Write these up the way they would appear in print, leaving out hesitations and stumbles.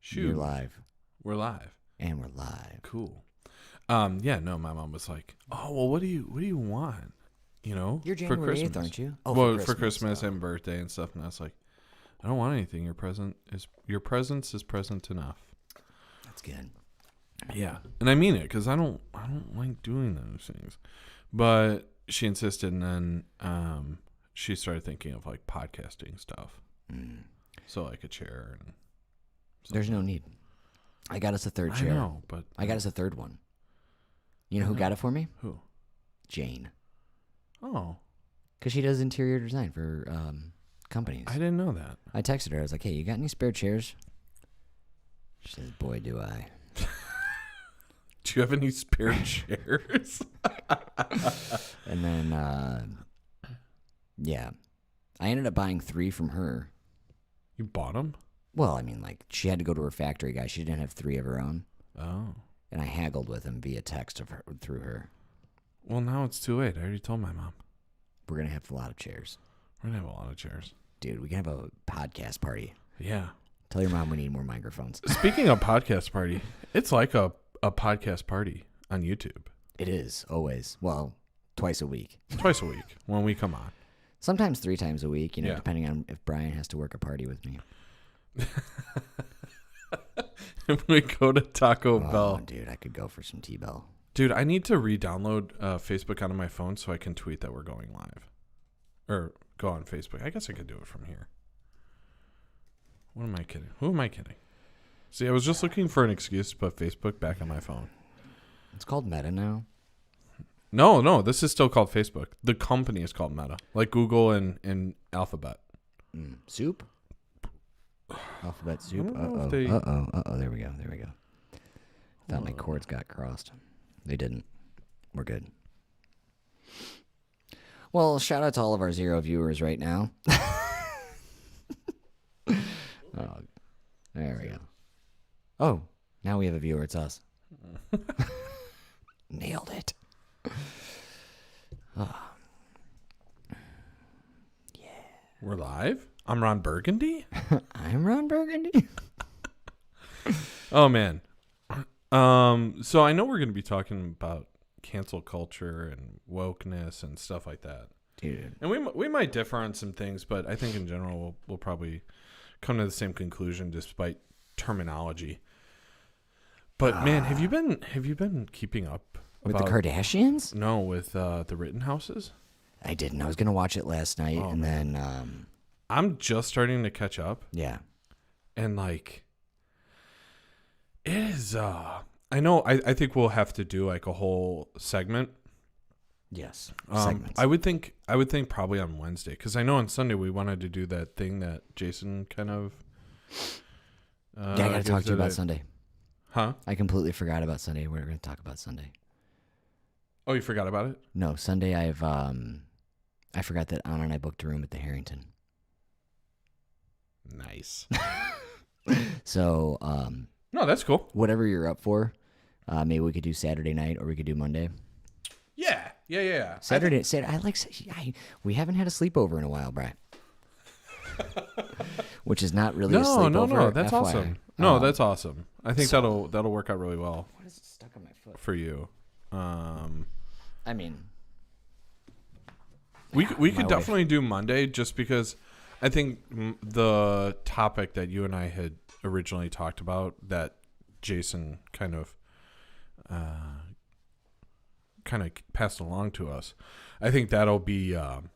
Shoot. You're live. We're live. And we're live. Cool. Yeah, no, my mom was like, "Oh, well, what do you want? You know, You're for January Christmas, 8th, aren't you? Oh, well, for Christmas oh. and birthday and stuff." And I was like, "I don't want anything. Your presence is present enough." That's good. Yeah, and I mean it because I don't like doing those things, but she insisted, and then she started thinking of like podcasting stuff. So like a chair and. There's no need. I got us a third chair. I know, but I got us a third one. You know who got it for me? Who? Jane. Oh. Because she does interior design for companies. I didn't know that. I texted her. I was like, hey, you got any spare chairs? She says, boy, do I. Do you have any spare chairs? And then, yeah. I ended up buying 3 from her. You bought them? Well, I mean, like, she had to go to her factory guy. She didn't have 3 of her own. Oh. And I haggled with him via text through her. Well, now it's too late. I already told my mom. We're going to have a lot of chairs. We're going to have a lot of chairs. Dude, we can have a podcast party. Yeah. Tell your mom we need more microphones. Speaking of podcast party, it's like a podcast party on YouTube. It is, always. Well, twice a week. Twice a week when we come on. Sometimes 3 times a week, Yeah. depending on if Brian has to work a party with me. If we go to Taco Bell. Dude, I could go for some T-Bell. Dude, I need to re-download Facebook onto my phone so I can tweet that we're going live. Or go on Facebook. I guess I could do it from here. What am I kidding? Who am I kidding? See, I was just looking for an excuse to put Facebook back on my phone. It's called Meta now. No, this is still called Facebook. The company is called Meta, like Google and Alphabet. Soup? Alphabet soup? I don't know Uh-oh. if they- Uh-oh. There we go. Thought my cords got crossed. They didn't. We're good. Well, shout out to all of our 0 viewers right now. Oh, there we go. Oh, now we have a viewer. It's us. Nailed it. Oh. Yeah. We're live? I'm Ron Burgundy? I'm Ron Burgundy. Oh, man. So I know we're going to be talking about cancel culture and wokeness and stuff like that. Dude. And we might differ on some things, but I think in general we'll probably come to the same conclusion despite terminology. But man, have you been keeping up With the Kardashians? No, with the Rittenhouses? I didn't. I was going to watch it last night, and then... I'm just starting to catch up. Yeah. And like it is I know I think we'll have to do like a whole segment. Yes. Segments. I would think probably on Wednesday, because I know on Sunday we wanted to do that thing that Jason kind of yeah, I got to talk to you about Sunday. Huh? I completely forgot about Sunday. We're going to talk about Sunday. Oh, you forgot about it? No, Sunday I forgot that Anna and I booked a room at the Harrington. Nice. So, no, that's cool. whatever you're up for, maybe we could do Saturday night or we could do Monday. Yeah. Saturday. We haven't had a sleepover in a while, Brian. Which is not really a sleepover. No, that's FYI. awesome. No, that's awesome. I think that'll work out really well. What is it stuck on my foot? For you. I mean, we could wife. definitely do Monday, just because I think the topic that you and I had originally talked about, that Jason kind of passed along to us, I think that'll be an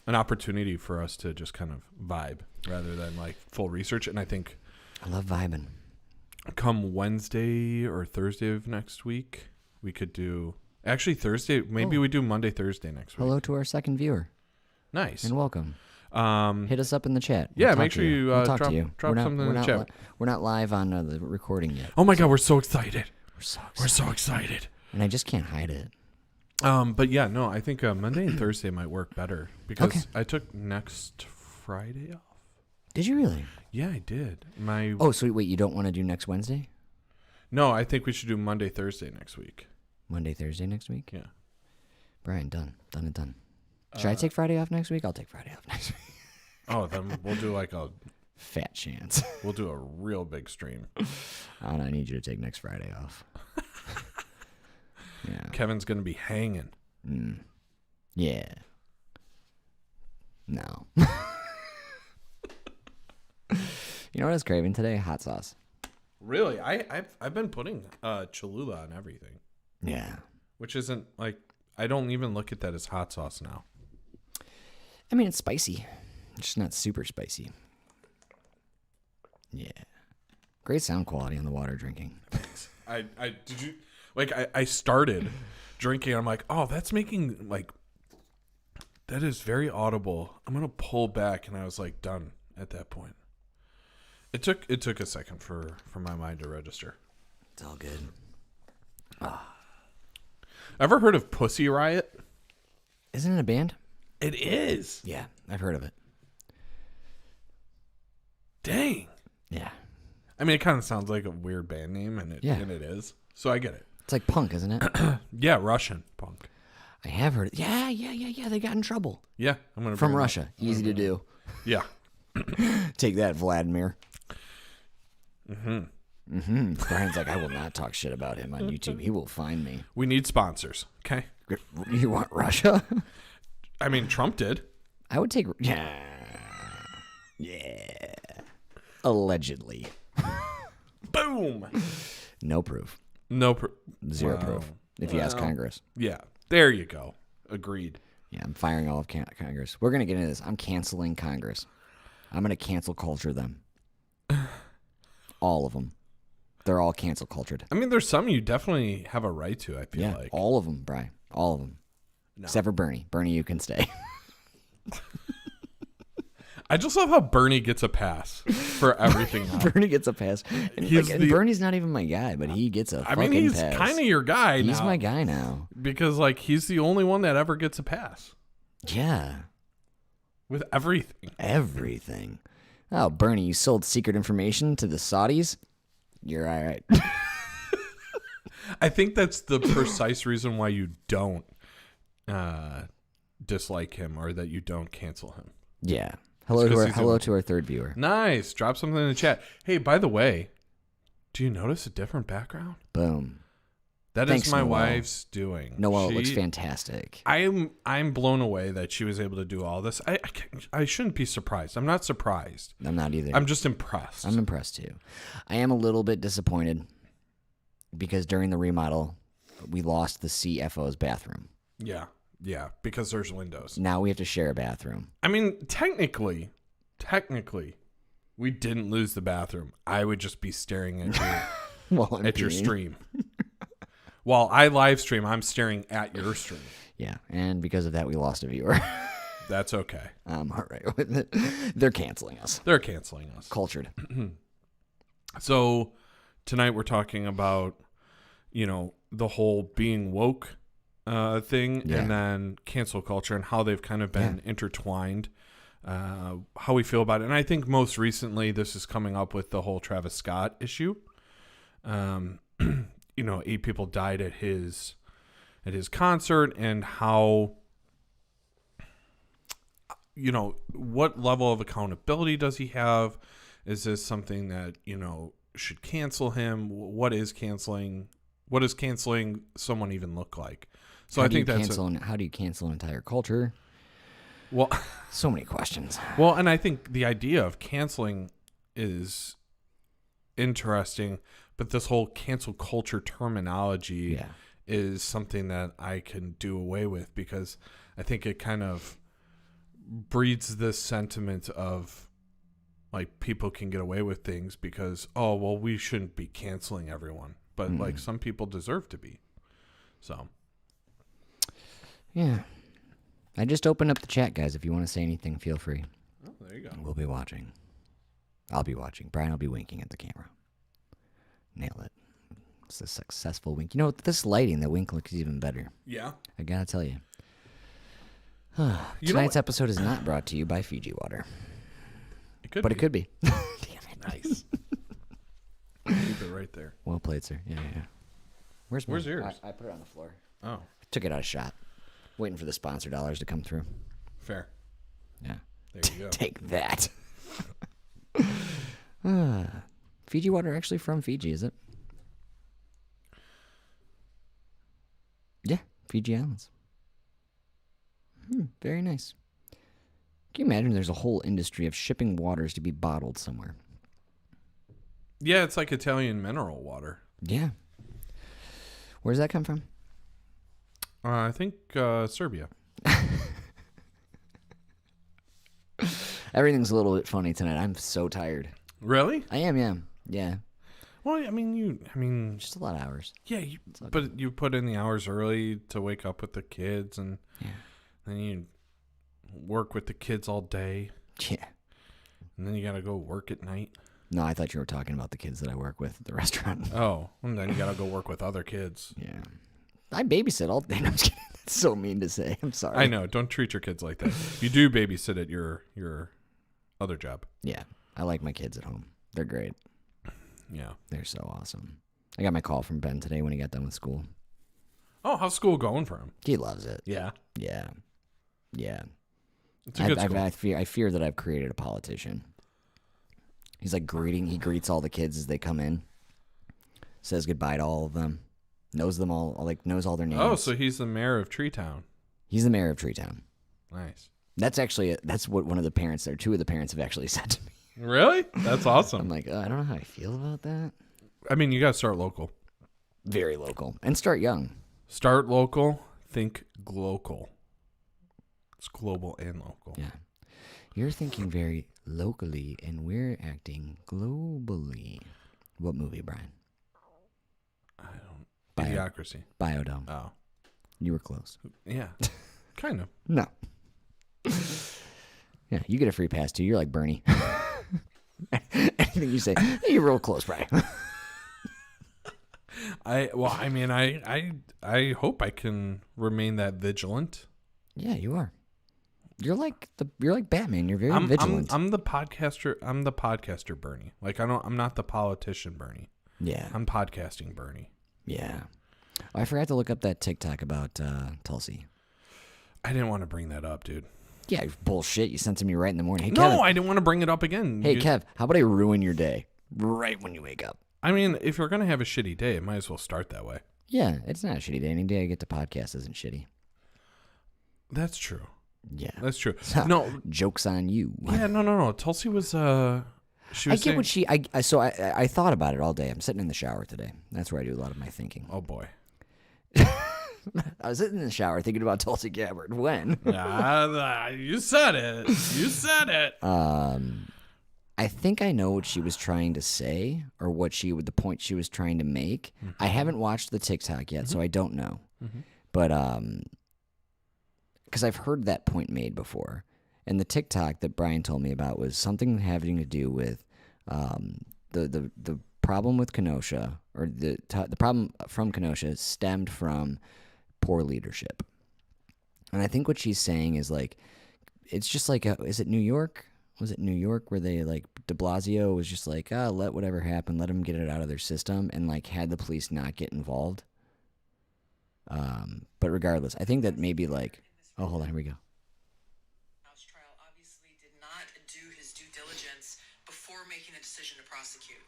opportunity for us to just kind of vibe rather than like full research. And I think I love vibing. come Wednesday or Thursday of next week, we could do... Actually, Thursday. Maybe we do Monday, Thursday next week. Hello to our second viewer. Nice. And welcome. Hit us up in the chat. Yeah, We'll make talk sure to you We'll talk drop to you. something in the chat. We're not live on the recording yet. Oh my God, we're so excited. We're so excited. And I just can't hide it. But yeah, no, I think Monday and Thursday might work better, because Okay. I took next Friday off. Did you really? Yeah, I did. Oh, so wait, you don't want to do next Wednesday? No, I think we should do Monday, Thursday next week. Monday, Thursday next week? Yeah. Brian, done and done. Should I take Friday off next week? I'll take Friday off next week. Oh, then we'll do like Fat chance. We'll do a real big stream. I need you to take next Friday off. Yeah. Kevin's going to be hanging. Yeah. No. You know what I was craving today? Hot sauce. Really? I've been putting Cholula on everything. Yeah. Which isn't like, I don't even look at that as hot sauce now. I mean, it's spicy. It's just not super spicy. Yeah. Great sound quality on the water drinking. Did you, like, I started drinking. I'm like, oh, that's making, like, that is very audible. I'm going to pull back. And I was like, done at that point. It took a second for my mind to register. It's all good. Ever heard of Pussy Riot? Isn't it a band? It is. Yeah, I've heard of it. Dang. Yeah. I mean, it kind of sounds like a weird band name, and it is. So I get it. It's like punk, isn't it? Yeah, Russian punk. I have heard it. Yeah. They got in trouble. Yeah, I'm gonna From Russia. Easy to do. Yeah. Take that, Vladimir. Brian's like, I will not talk shit about him on YouTube. He will find me. We need sponsors. Okay. You want Russia? I mean, Trump did. I would take. Yeah. Allegedly. Boom. No proof. Wow. Zero proof. If you ask Congress. Yeah. There you go. Agreed. Yeah, I'm firing all of Congress. We're going to get into this. I'm canceling Congress. I'm going to cancel culture them. All of them. They're all cancel cultured. I mean, there's some you definitely have a right to, I feel like. All of them, Brian. All of them. No. Except for Bernie. Bernie, you can stay. I just love how Bernie gets a pass for everything now. Bernie gets a pass. And Bernie's not even my guy, but he gets a fucking pass. I mean, he's kind of your guy now. He's my guy now. Because, like, he's the only one that ever gets a pass. Yeah. With everything. Everything. Oh, Bernie, you sold secret information to the Saudis? You're all right. I think that's the precise reason why you don't dislike him or that you don't cancel him. Yeah. Hello to our third viewer. Nice. Drop something in the chat. Hey, by the way, do you notice a different background? Boom. Thanks, is my wife's doing. Noelle looks fantastic. I'm blown away that she was able to do all this. I shouldn't be surprised. I'm not surprised. I'm not either. I'm just impressed. I'm impressed too. I am a little bit disappointed because during the remodel, we lost the CFO's bathroom. Yeah, because there's windows. Now we have to share a bathroom. I mean, technically, we didn't lose the bathroom. I would just be staring at your stream. While I live stream, I'm staring at your stream. Yeah, and because of that, we lost a viewer. That's okay. I'm all right with it. They're canceling us. Cultured. So tonight we're talking about, the whole being woke thing and then cancel culture and how they've kind of been intertwined, how we feel about it. And I think most recently this is coming up with the whole Travis Scott issue. 8 people died at his concert, and how, what level of accountability does he have? Is this something that, should cancel him? What is canceling someone even look like? So how do you cancel an entire culture? Well, so many questions. Well, and I think the idea of canceling is interesting, but this whole cancel culture terminology is something that I can do away with, because I think it kind of breeds this sentiment of, like, people can get away with things because, we shouldn't be canceling everyone. But, like, some people deserve to be. So. Yeah. I just opened up the chat, guys. If you want to say anything, feel free. Oh, there you go. We'll be watching. I'll be watching. Brian will be winking at the camera. Nail it. It's a successful wink. With this lighting, the wink looks even better. Yeah. I gotta tell you. Tonight's episode is not brought to you by Fiji water. It could be. Damn it. Nice. Keep it right there. Well played, sir. Yeah. Where's yours? I put it on the floor. Oh. I took it out of shot. Waiting for the sponsor dollars to come through. Fair. Yeah. There you go. Take that. Fiji water actually from Fiji, is it? Yeah, Fiji Islands. Very nice. Can you imagine there's a whole industry of shipping waters to be bottled somewhere? Yeah, it's like Italian mineral water. Yeah. Where does that come from? I think Serbia. Everything's a little bit funny tonight. I'm so tired. Really? I am, yeah. Yeah. Well, I mean, Just a lot of hours. yeah, but you put in the hours early to wake up with the kids, and then you work with the kids all day, Yeah. and then you gotta go work at night. No, I thought you were talking about the kids that I work with at the restaurant. Oh, and then you gotta go work with other kids. Yeah. I babysit all day. No, I'm just kidding. That's so mean to say. I'm sorry. I know. Don't treat your kids like that. You do babysit at your other job. Yeah. I like my kids at home. They're great. Yeah. They're so awesome. I got my call from Ben today when he got done with school. Oh, how's school going for him? He loves it. Yeah. Yeah. Yeah. It's a good school. I fear that I've created a politician. He's like he greets all the kids as they come in, says goodbye to all of them, knows them all, like knows all their names. Oh, so he's the mayor of Treetown. He's the mayor of Treetown. Nice. That's actually, that's what one of the parents there, two of the parents have actually said to me. Really? That's awesome. I'm like, I don't know how I feel about that. I mean, you got to start local. Very local. And start young. Start local, think global. It's global and local. Yeah. You're thinking very locally, and we're acting globally. What movie, Brian? I don't. Idiocracy. Biodome. Oh. You were close. Yeah. Kind of. No. Yeah, you get a free pass, too. You're like Bernie. Anything you say, hey, you're real close, Brian. I hope I can remain that vigilant. Yeah, you are. You're like Batman. You're very vigilant. I'm the podcaster. I'm the podcaster Bernie. Like I'm not the politician Bernie. Yeah. I'm podcasting Bernie. Yeah. Oh, I forgot to look up that TikTok about Tulsi. I didn't want to bring that up, dude. Yeah, bullshit. You sent it to me right in the morning. Hey, No, Kevin. I didn't want to bring it up again. Hey, Kev, how about I ruin your day right when you wake up? I mean, if you're gonna have a shitty day, it might as well start that way. Yeah, it's not a shitty day. Any day I get to podcast isn't shitty. That's true. Yeah. That's true. No, joke's on you. Yeah, no. Tulsi was she was I get saying, what she I thought about it all day. I'm sitting in the shower today. That's where I do a lot of my thinking. Oh boy. I was sitting in the shower thinking about Tulsi Gabbard. When? You said it. You said it. I think I know what she was trying to say, or the point she was trying to make. Mm-hmm. I haven't watched the TikTok yet, so I don't know. Mm-hmm. But because I've heard that point made before, and the TikTok that Brian told me about was something having to do with the problem with Kenosha, or the problem from Kenosha stemmed from poor leadership. And I think what she's saying is like, it's just like, is it New York? Was it New York where they like de Blasio was just like, let whatever happen, let them get it out of their system, and like had the police not get involved. But regardless, I think that maybe like, oh, hold on, here we go. House trial obviously did not do his due diligence before making a decision to prosecute.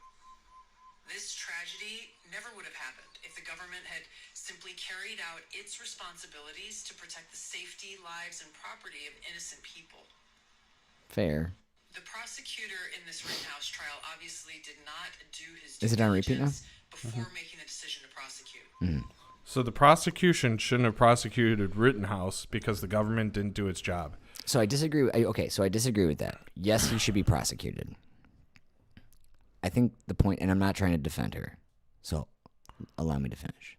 This tragedy never would have happened if the government had simply carried out its responsibilities to protect the safety, lives, and property of innocent people. Fair. The prosecutor in this Rittenhouse trial obviously did not do his Is it on repeat now? Before making a decision to prosecute. Mm-hmm. So the prosecution shouldn't have prosecuted Rittenhouse because the government didn't do its job. So I disagree. So I disagree with that. Yes, he should be prosecuted. I think the point, and I'm not trying to defend her, so allow me to finish.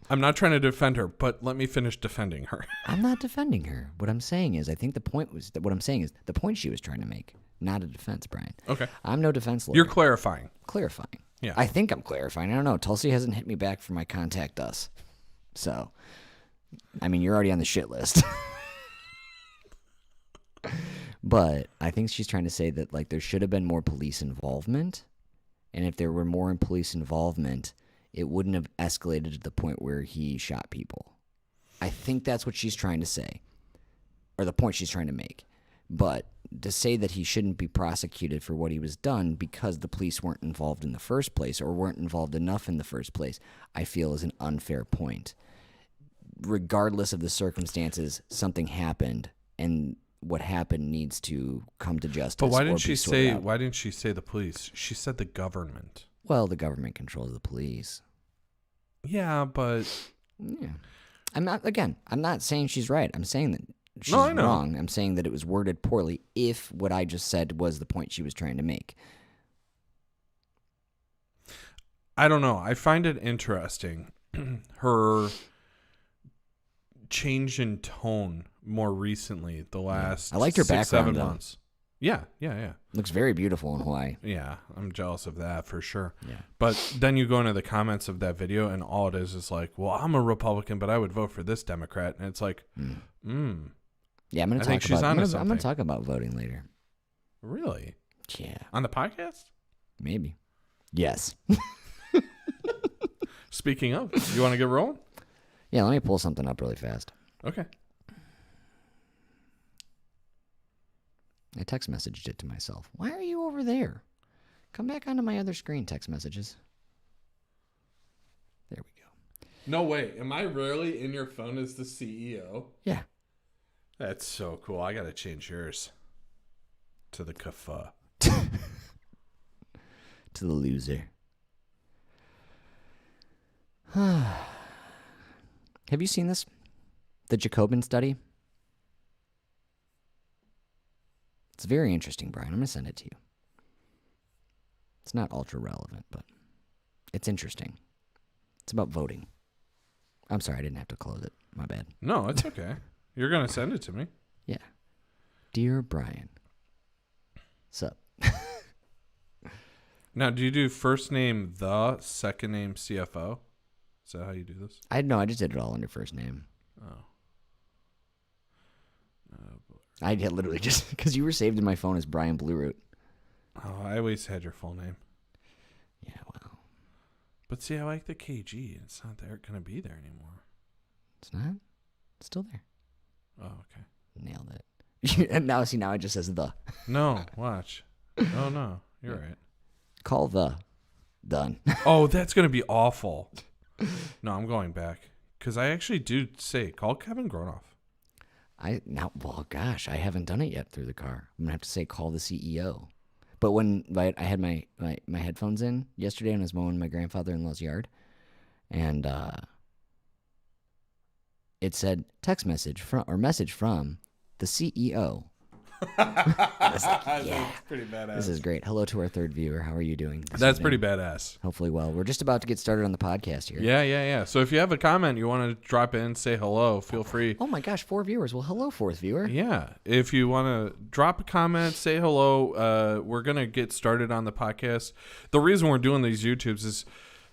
I'm not trying to defend her, but let me finish defending her. I'm not defending her. What I'm saying is, I think the point was that what I'm saying is the point she was trying to make, not a defense, Brian. Okay. I'm no defense lawyer. You're clarifying. Clarifying. Yeah. I think I'm clarifying. I don't know. Tulsi hasn't hit me back for my contact us. So, I mean, you're already on the shit list. But I think she's trying to say that like there should have been more police involvement, and if there were more police involvement, it wouldn't have escalated to the point where he shot people. I think that's what she's trying to say, or the point she's trying to make. But to say that he shouldn't be prosecuted for what he was done because the police weren't involved in the first place or weren't involved enough in the first place, I feel is an unfair point. Regardless of the circumstances, something happened, and what happened needs to come to justice. But why or didn't be she sorted say? out. Why didn't she say the police? She said the government. Well, the government controls the police. Yeah, but Yeah. I'm not saying she's right. I'm saying that she's I know. wrong. I'm saying that it was worded poorly if what I just said was the point she was trying to make. I don't know. I find it interesting. Her change in tone more recently, the last I liked her 6-7 background, though. months. Yeah. Looks very beautiful in Hawaii. Yeah, I'm jealous of that for sure. Yeah. But then you go into the comments of that video, and all it is like, well, I'm a Republican, but I would vote for this Democrat. And it's like, Yeah, I'm going I to think talk she's about. onto I'm something. going to talk about voting later. Really? Yeah, On the podcast? maybe. Yes. Speaking of, you want to get rolling? Yeah, let me pull something up really fast. Okay. I text messaged it to myself. Why are you over there? Come back onto my other screen, text messages. There we go. No way. Am I really in your phone as the CEO? Yeah. That's so cool. I got to change yours to the kafa. To the loser. Have you seen this? The Jacobin study? It's very interesting, Brian. I'm going to send it to you. It's not ultra relevant, but it's interesting. It's about voting. I'm sorry, I didn't have to close it. My bad. No, it's okay. You're going to send it to me. Yeah. Dear Brian. Sup? Now, do you do first name the, second name CFO? Is that how you do this? I just did it all under first name. Oh. I had literally just, because you were saved in my phone as Brian Blueroot. Oh, I always had your full name. Yeah, wow. But see, I like the KG. It's not there going to be there anymore. It's not? It's still there. Oh, okay. Nailed it. And now it just says the. No, watch. Oh, no. You're right. Call the. Done. Oh, that's going to be awful. No, I'm going back. Because I actually do say, call Kevin Gronoff. Well, gosh, I haven't done it yet through the car. I'm going to have to say, call the CEO. But when I had my headphones in yesterday when I was mowing my grandfather-in-law's yard, and it said text message from the CEO. I was like, yeah, That's pretty badass. this is great. Hello to our third viewer. How are you doing? That's pretty badass. Hopefully well. We're just about to get started on the podcast here. Yeah. So if you have a comment, you want to drop in, say hello, feel free. Oh my gosh, 4 viewers. Well, hello, 4th viewer. Yeah. If you want to drop a comment, say hello, we're going to get started on the podcast. The reason we're doing these YouTubes is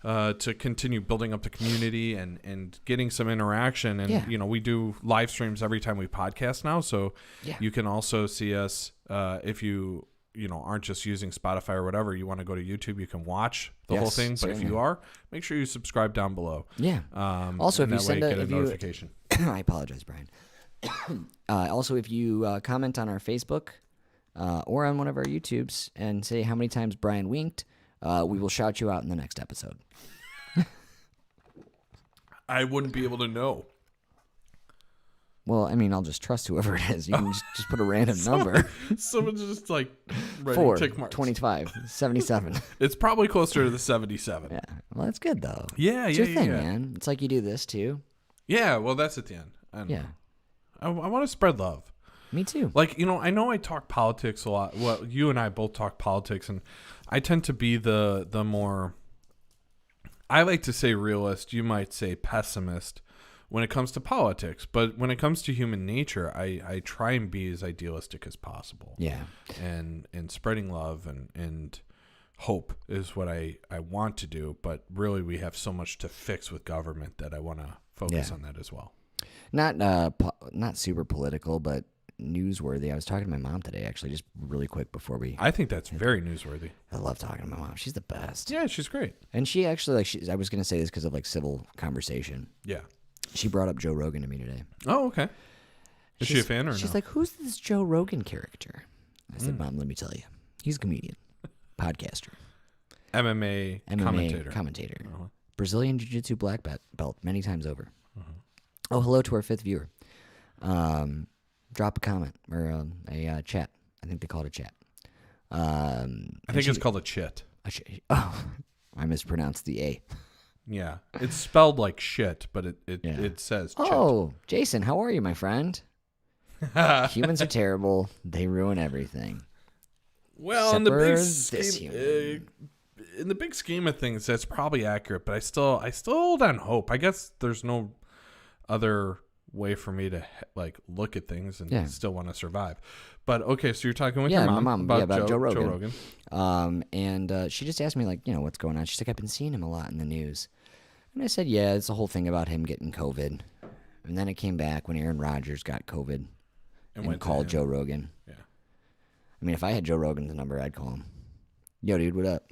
to continue building up the community and getting some interaction. And, Yeah. we do live streams every time we podcast now. So Yeah. you can also see us if you aren't just using Spotify or whatever, you want to go to YouTube, you can watch the whole Yes, thing. But if certainly. you are, make sure you subscribe down below. Yeah. Also, and if you that way send get a if you- notification. I apologize, Brian. Also, if you comment on our Facebook or on one of our YouTubes and say how many times Brian winked, we will shout you out in the next episode. I wouldn't be able to know. Well, I mean, I'll just trust whoever it is. You can just put a random number. Someone's just like ready 4, tick marks. 25, 77. It's probably closer to the 77. Yeah. Well, that's good, though. Yeah, It's yeah, your thing, yeah. man. It's like you do this, too. Yeah, well, that's at the end. I don't Yeah. know. I want to spread love. Me, too. Like, I know I talk politics a lot. Well, you and I both talk politics, and I tend to be the more, I like to say realist, you might say pessimist when it comes to politics. But when it comes to human nature, I try and be as idealistic as possible. Yeah. And spreading love and hope is what I want to do. But really, we have so much to fix with government that I want to focus Yeah. on that as well. Not super political, but newsworthy. I was talking to my mom today, actually, just really quick before we. I think that's very newsworthy. I love talking to my mom. She's the best. Yeah, she's great. And she actually, I was going to say this because of civil conversation. Yeah. She brought up Joe Rogan to me today. Oh, okay. Is she a fan or She's no? like, who's this Joe Rogan character? I said, Mom, let me tell you. He's a comedian, podcaster, MMA commentator. Uh-huh. Brazilian Jiu-Jitsu black belt many times over. Oh, hello to our 5th viewer. Drop a comment or a chat. I think they call it a chat. I think it's called a chit. Oh, I mispronounced the A. Yeah. It's spelled like shit, but it says chit. Oh, Jason, how are you, my friend? Humans are terrible. They ruin everything. Well, Except for this in the big scheme of things, that's probably accurate. But I still hold on hope. I guess there's no other way for me to like look at things and still want to survive. But okay, so you're talking with your mom, my mom about Joe Rogan. And she just asked me like, what's going on. She's like, I've been seeing him a lot in the news, and I said, yeah, it's the whole thing about him getting COVID, and then it came back when Aaron Rodgers got COVID and called Joe Rogan. Yeah. I mean, if I had Joe Rogan's number, I'd call him. Yo, dude, what up?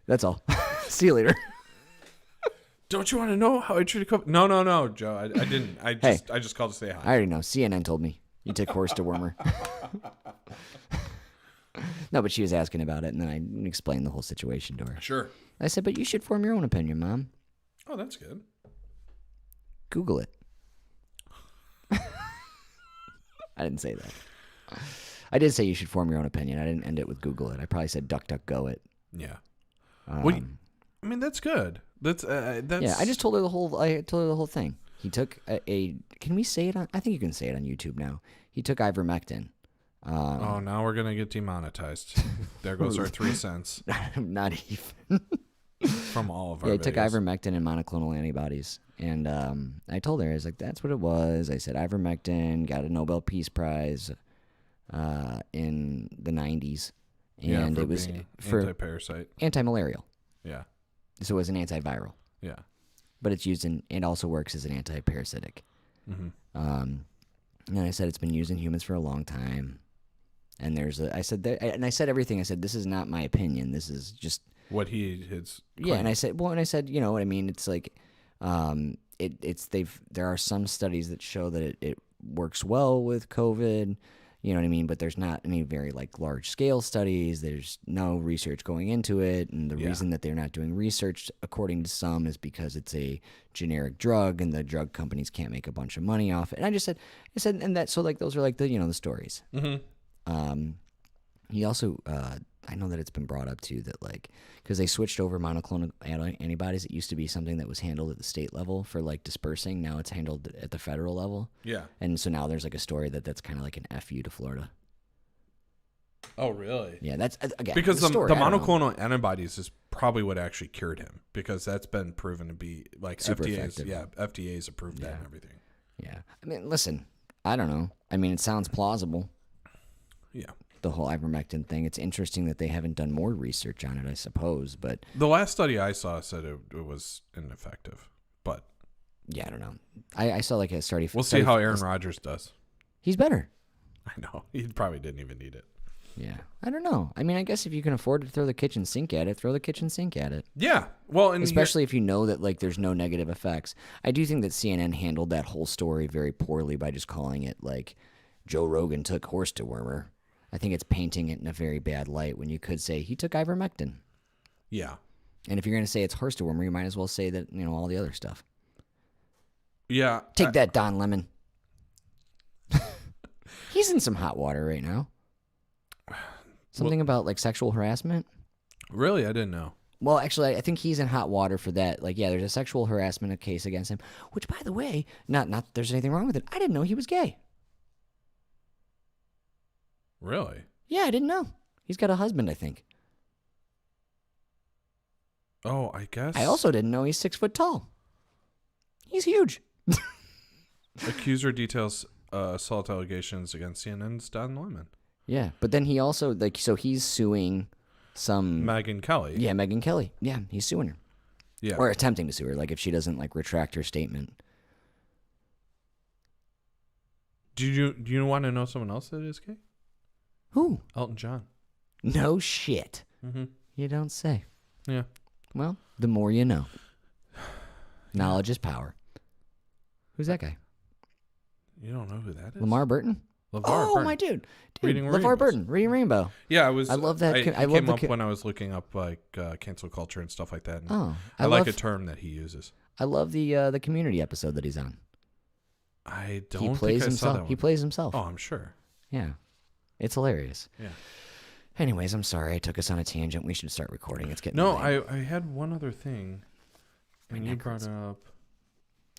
That's all. See you later. Don't you want to know how I treated COVID? No, Joe. I didn't. I just called to say hi. I already know. CNN told me you took horse dewormer. No, but she was asking about it, and then I explained the whole situation to her. Sure. I said, but you should form your own opinion, Mom. Oh, that's good. Google it. I didn't say that. I did say you should form your own opinion. I didn't end it with Google it. I probably said DuckDuckGo it. Yeah. I mean, that's good. That's yeah. I just told her the whole thing. He took a. Can we say it on? I think you can say it on YouTube now. He took ivermectin. Oh, now we're gonna get demonetized. There goes our 3 cents. Not even. From all of our he videos. took ivermectin and monoclonal antibodies. And I told her, I was like, that's what it was. I said, ivermectin got a Nobel Peace Prize in the 90s. And for it was being for anti-parasite. Anti-malarial. Yeah. So it was an antiviral. Yeah. But it's used in, it also works as an anti-parasitic. Mm-hmm. And I said, it's been used in humans for a long time. And I said everything. I said, this is not my opinion. This is just what he is. Yeah. And I said, you know what I mean? It's like, there are some studies that show that it works well with COVID, you know what I mean? But there's not any very like large scale studies. There's no research going into it. And the reason that they're not doing research, according to some, is because it's a generic drug and the drug companies can't make a bunch of money off it. And I said, and that, so like, those are like the, the stories. Mm-hmm. He also, I know that it's been brought up too that like, because they switched over monoclonal antibodies. It used to be something that was handled at the state level for like dispersing. Now it's handled at the federal level. Yeah. And so now there's like a story that's kind of like an FU to Florida. Oh, really? Yeah, that's again because the monoclonal antibodies is probably what actually cured him, because that's been proven to be like super effective. Yeah, FDA's approved that and everything. Yeah. I mean, listen, I don't know. I mean, it sounds plausible. Yeah. The whole ivermectin thing. It's interesting that they haven't done more research on it, I suppose. But the last study I saw said it was ineffective. But yeah, I don't know. I saw like a study. We'll see how Aaron Rodgers does. He's better. I know. He probably didn't even need it. Yeah. I don't know. I mean, I guess if you can afford to throw the kitchen sink at it, throw the kitchen sink at it. Yeah. Well, and especially if you know that like there's no negative effects. I do think that CNN handled that whole story very poorly by just calling it like Joe Rogan took horse dewormer. I think it's painting it in a very bad light when you could say he took ivermectin. Yeah. And if you're going to say it's horse dewormer, you might as well say that, all the other stuff. Yeah. Take that, Don Lemon. He's in some hot water right now. Something about like sexual harassment. Really? I didn't know. Well, actually, I think he's in hot water for that. Like, yeah, there's a sexual harassment case against him, which, by the way, not that there's anything wrong with it. I didn't know he was gay. Really? Yeah, I didn't know. He's got a husband, I think. Oh, I guess. I also didn't know he's 6 foot tall. He's huge. Accuser details assault allegations against CNN's Don Lemon. Yeah, but then he also, like, so he's suing some... Megyn Kelly. Yeah, Megyn Kelly. Yeah, he's suing her. Yeah. Or attempting to sue her, like, if she doesn't, like, retract her statement. Do you want to know someone else that is gay? Who? Elton John. No shit. Mm-hmm. You don't say. Yeah. Well, the more you know. Knowledge is power. Who's that guy? You don't know who that is? Lamar Burton. LeVar Burton. My dude. Reading LeVar Rainbows. Burton, Reading Rainbow. Yeah, I love that. I love came the. up when I was looking up like cancel culture and stuff like that. And Oh, I like a term that he uses. I love the Community episode that he's on. I don't He think plays I himself. saw that one. He plays himself. Oh, I'm sure. Yeah, it's hilarious. Yeah. Anyways, I'm sorry I took us on a tangent. We should start recording. It's getting No, late. I had one other thing. My And you neck brought hurts. up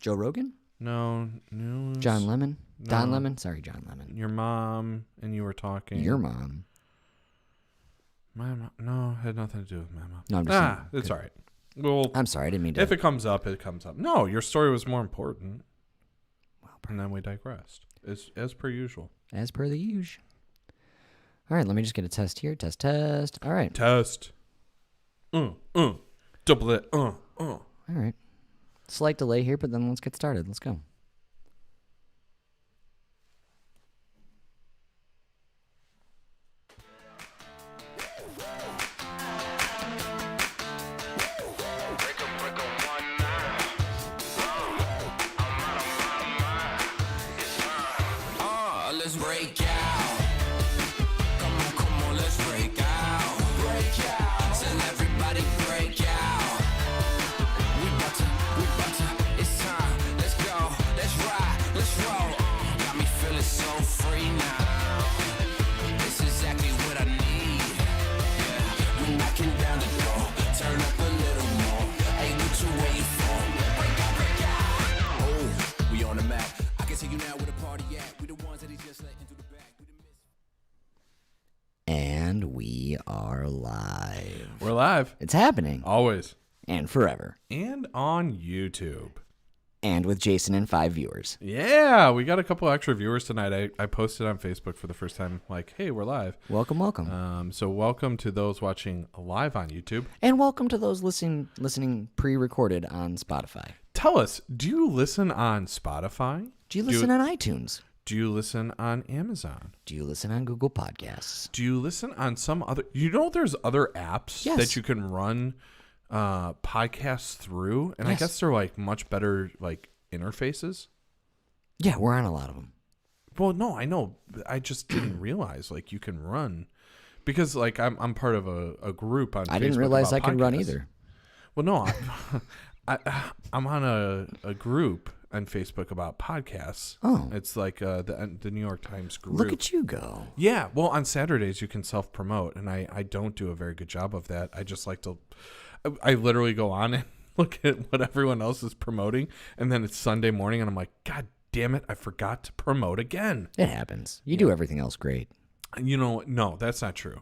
Joe Rogan, no news. John Lemon, Don No. Lemon. Sorry, John Lemon. Your mom and you were talking. Your mom. My mom. No, had nothing to do with my mom. No, I'm just saying. It's all right. Well, I'm sorry, I didn't mean to. if it comes up, it comes up. No, your story was more important. And then we digressed, as per usual. As per the usual. All right, let me just get a test here. Test. All right. Test. Double it. All right. Slight delay here, but then let's get started. Let's go. Let's break out. Come on, let's break out. Break out. Tell everybody break out. We bout to, it's time. Let's go, let's ride, let's roll. Got me feeling so free now. It's exactly what I need. Yeah, we knocking down the door. Turn up a little more. Hey, what you waiting for? Break out, break out. Oh, we on the map. I can tell you now where the party at. We the ones that he just let into the back. We the miss. And we are live. We're live. It's happening. Always. And forever. And on YouTube. And with Jason and 5 viewers. Yeah, we got a couple extra viewers tonight. I posted on Facebook for the first time, like, hey, we're live. Welcome, welcome. So welcome to those watching live on YouTube. And welcome to those listening pre-recorded on Spotify. Tell us, do you listen on Spotify? Do you listen on iTunes? Do you listen on Amazon? Do you listen on Google Podcasts? Do you listen on some other... You know there's other apps Yes. that you can run podcasts through? And I Yes. guess they're like much better like interfaces. Yeah, we're on a lot of them. Well, no, I know. I just didn't realize like you can run... Because like I'm part of a group on Facebook. I didn't realize I about could run podcasts. either. Well, no, I'm on a group on Facebook about podcasts. Oh. It's like the New York Times group. Look at you go. Yeah, well, on Saturdays you can self-promote, and I don't do a very good job of that. I just like to... I literally go on and look at what everyone else is promoting, and then it's Sunday morning, and I'm like, God damn it, I forgot to promote again. It happens. You do everything else great. You know, no, that's not true.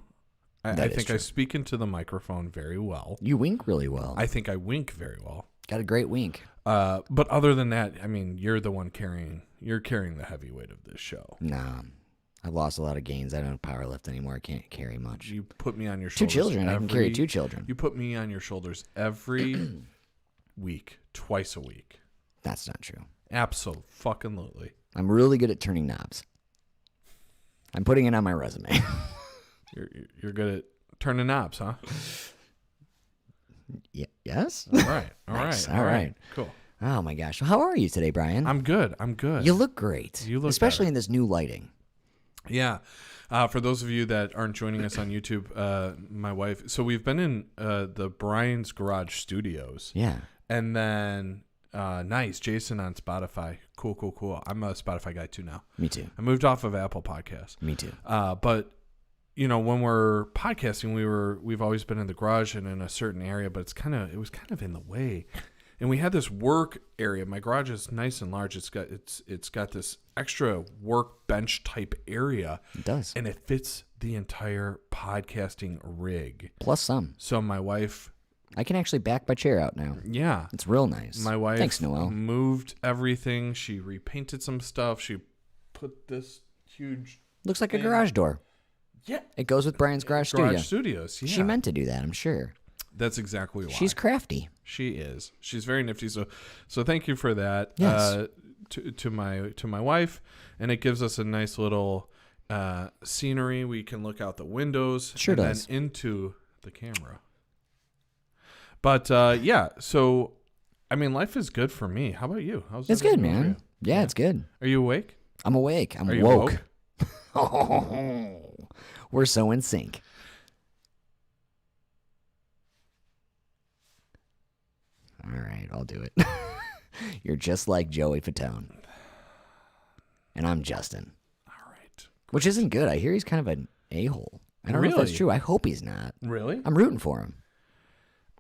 I That is think I true. speak into the microphone very well. You wink really well. I think I wink very well. Got a great wink. But other than that, I mean, you're the one carrying the heavy weight of this show. Nah. I've lost a lot of gains. I don't power lift anymore. I can't carry much. You put me on your 2 shoulders. children. I can carry 2 children. You put me on your shoulders every week, twice a week. That's not true. Absolutely. I'm really good at turning knobs. I'm putting it on my resume. You're good at turning knobs, huh? Yes? All right. All Nice. right. All right. Cool. Oh my gosh. How are you today, Brian? I'm good. I'm good. You look great. You look especially better. in this new lighting. Yeah. For those of you that aren't joining us on YouTube, my wife. So we've been in the Brian's Garage Studios. Yeah. And then, nice, Jason on Spotify. Cool. I'm a Spotify guy too now. Me too. I moved off of Apple Podcasts. Me too. But you know, when we're podcasting, we've always been in the garage and in a certain area, but it was kind of in the way. And we had this work area. My garage is nice and large. It's got this extra workbench type area. It does. And it fits the entire podcasting rig. Plus some. So my wife, I can actually back my chair out now. yeah. It's real nice. My wife Thanks, Noelle. moved everything. She repainted some stuff. She put this huge... Looks like a garage door. Yeah. It goes with Brian's garage Garage studio. Studios. Yeah. She meant to do that, I'm sure. That's exactly why. She's crafty. She is. She's very nifty. So thank you for that. Yes. To my wife, and it gives us a nice little scenery. We can look out the windows. Sure and does. then into the camera. But yeah. So I mean, life is good for me. How about you? How's It's everything good, going for man. you? Yeah, it's good. Are you awake? I'm awake. I'm Are you woke. woke? We're so in sync. All right, I'll do it. You're just like Joey Fatone. And I'm Justin. All right. Which isn't good. I hear he's kind of an a-hole. I don't know if that's Really? true. I hope he's not. Really? I'm rooting for him.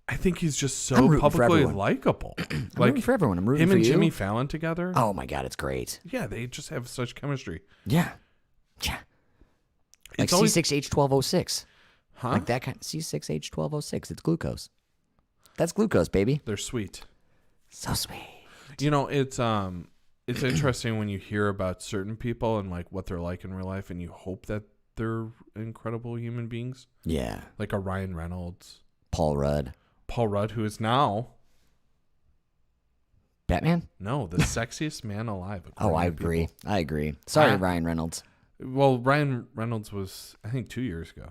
I think he's just I'm so rooting for publicly everyone. likable. I'm rooting for everyone. I'm rooting him for and you. Jimmy Fallon together. Oh my God, it's great. Yeah, they just have such chemistry. Yeah. Yeah. Like It's always- C6H1206. Huh? Like that kind of C6H1206. It's glucose. That's glucose, baby. They're sweet. So sweet. You know, it's interesting when you hear about certain people and like what they're like in real life, and you hope that they're incredible human beings. Yeah. Like a Ryan Reynolds, Paul Rudd. Paul Rudd, who is now Batman? the sexiest man alive. Oh, I according to agree. people. I agree. Sorry, I- Ryan Reynolds. Well, Ryan Reynolds was, I think, 2 years ago.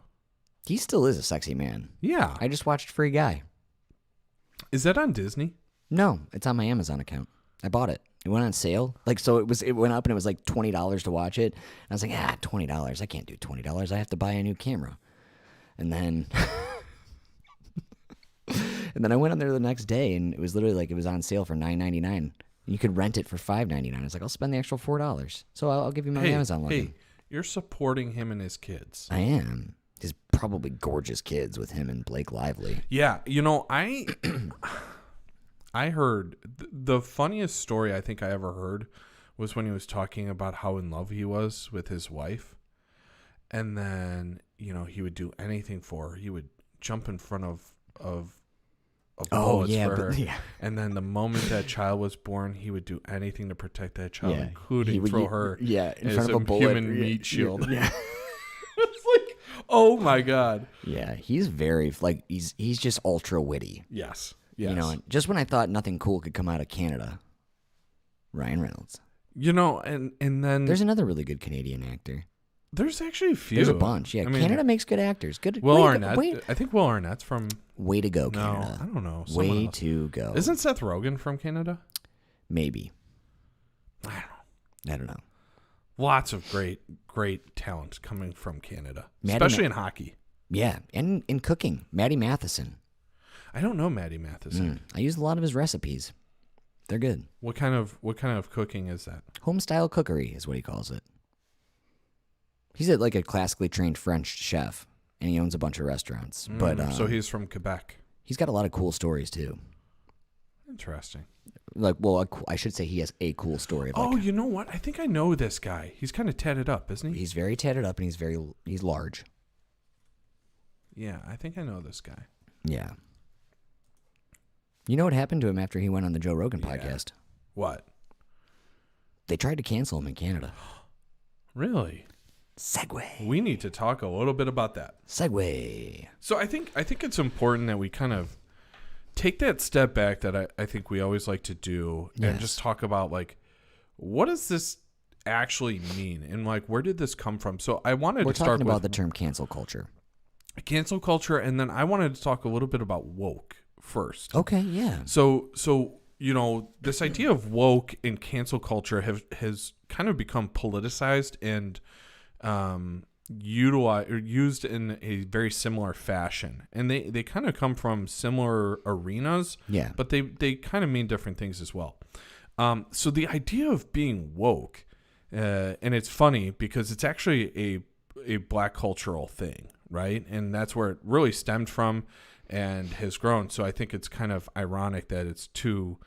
He still is a sexy man. Yeah. I just watched Free Guy. Is that on Disney? No, it's on my Amazon account. I bought it. It went on sale. It went up and it was like $20 to watch it. And I was like, $20. I can't do $20. I have to buy a new camera. And then and then I went on there the next day and it was literally like it was on sale for $9.99. You could rent it for $5.99. I was like, I'll spend the extra $4. So I'll give you my Amazon login. Hey, you're supporting him and his kids. I am. His probably gorgeous kids with him and Blake Lively. Yeah, you know, I heard the funniest story I think I ever heard was when he was talking about how in love he was with his wife. And then, you know, he would do anything for her. He would jump in front of bullets for her. Yeah. And then the moment that child was born, he would do anything to protect that child, Yeah. including He would- throw her in as front of a bullet. human Yeah, meat shield. Yeah. It's like, oh my God. Yeah, he's very he's just ultra witty. Yes. You know, and just when I thought nothing cool could come out of Canada, Ryan Reynolds. You know, and then There's another really good Canadian actor. there's actually a few. There's a bunch. Yeah, I mean, Canada makes good actors. Good. Will way Arnett. To go, I think Will Arnett's from. way to go, No, Canada. I don't know. Someone Way else. to go. Isn't Seth Rogen from Canada? Maybe. I don't know. I don't know. Lots of great talent coming from Canada, Maddie especially in hockey. Yeah, and in cooking, Maddie Matheson. I don't know Maddie Matheson. I use a lot of his recipes. They're good. What kind of cooking is that? Home style cookery is what he calls it. He's like a classically trained French chef, and he owns a bunch of restaurants. But So he's from Quebec. he's got a lot of cool stories too. Interesting. Like, well, I should say he has a cool story. Like, Oh, you know what? I think I know this guy. He's kind of tatted up, isn't he? he's very tatted up and he's large. Yeah, I think I know this guy. Yeah. You know what happened to him after he went on the Joe Rogan Yeah. podcast? What? They tried to cancel him in Canada. Really? Segway. We need to talk a little bit about that. Segway. So I think it's important that we kind of take that step back that I think we always like to do and Yes. just talk about like what does this actually mean and like where did this come from? So I wanted We're to start talking about with the term cancel culture. cancel culture, and then I wanted to talk a little bit about woke first. Okay, yeah. So you know, this idea of woke and cancel culture has kind of become politicized and utilized or used in a very similar fashion, and they kind of come from similar arenas. Yeah. but they kind of mean different things as well. So the idea of being woke, and it's funny because it's actually a black cultural thing, right? And that's where it really stemmed from and has grown. So I think it's kind of ironic that it's two,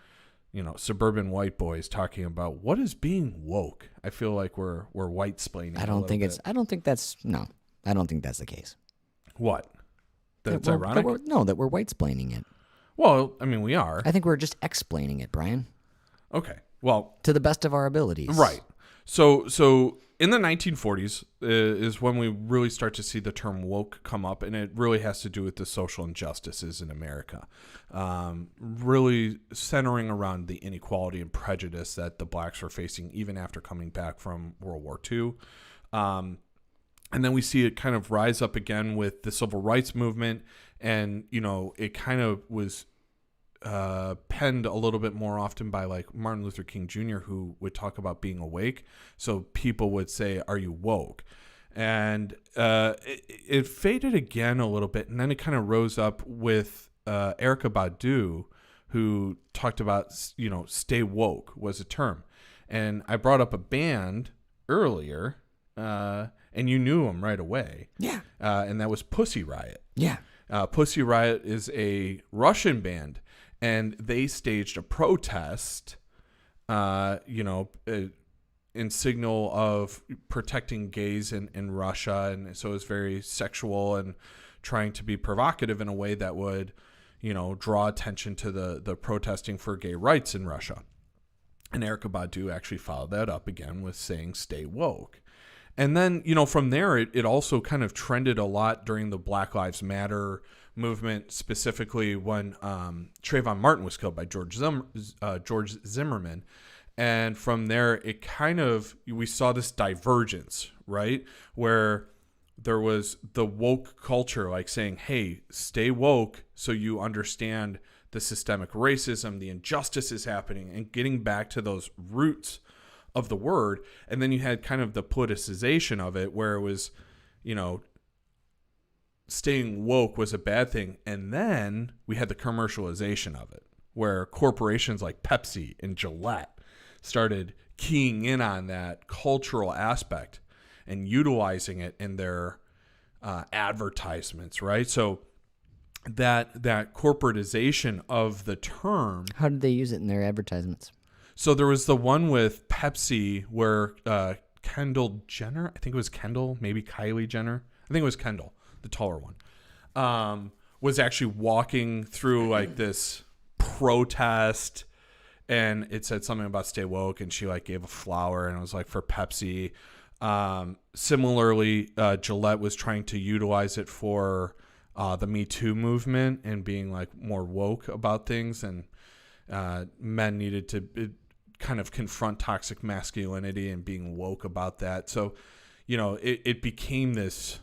you know, suburban white boys talking about what is being woke. I feel like we're white splaining. I don't think that's the case. What? That it's we're- ironic? that we're white splaining it. Well, I mean, we are. I think we're just explaining it, Brian, Okay. Well, to the best of our abilities. right. So in the 1940s is when we really start to see the term woke come up, and it really has to do with the social injustices in America, really centering around the inequality and prejudice that the blacks were facing even after coming back from World War II. And then we see it kind of rise up again with the civil rights movement, and, you know, it kind of was penned a little bit more often by like Martin Luther King Jr., who would talk about being awake. So people would say, "Are you woke?" And it faded again a little bit, and then it kind of rose up with Erykah Badu, who talked about, stay woke was a term. And I brought up a band earlier, and you knew them right away. Yeah. And that was Pussy Riot. Yeah. Pussy Riot is a Russian band, and they staged a protest, in signal of protecting gays in Russia. And so it was very sexual and trying to be provocative in a way that would, draw attention to the protesting for gay rights in Russia. And Erykah Badu actually followed that up again with saying, stay woke. And then, from there, it also kind of trended a lot during the Black Lives Matter movement, specifically when Trayvon Martin was killed by George Zimmerman. And from there, we saw this divergence, right? Where there was the woke culture, like saying, hey, stay woke so you understand the systemic racism, the injustices happening, and getting back to those roots of the word. And then you had kind of the politicization of it, where it was, staying woke was a bad thing. And then we had the commercialization of it, where corporations like Pepsi and Gillette started keying in on that cultural aspect and utilizing it in their advertisements, right? So that corporatization of the term. How did they use it in their advertisements? So there was the one with Pepsi where Kendall Jenner, I think it was Kendall, maybe Kylie Jenner, I think it was Kendall, the taller one, was actually walking through like this protest, and it said something about stay woke, and she like gave a flower, and it was like for Pepsi. Similarly, Gillette was trying to utilize it for the Me Too movement and being like more woke about things, and men needed to kind of confront toxic masculinity and being woke about that. So, it became this,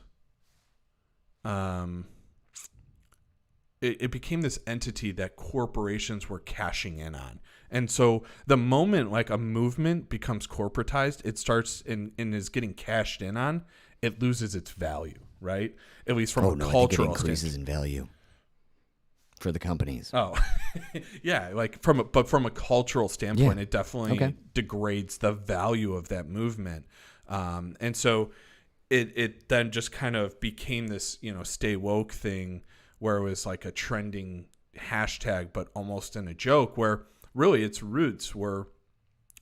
it became this entity that corporations were cashing in on. And so the moment like a movement becomes corporatized, it starts and is getting cashed in on, it loses its value, right? At least from a cultural I think it increases in value for the companies. Oh, yeah. Like from a cultural standpoint, it definitely degrades the value of that movement. And so it then just kind of became this, stay woke thing, where it was like a trending hashtag, but almost in a joke, where really its roots were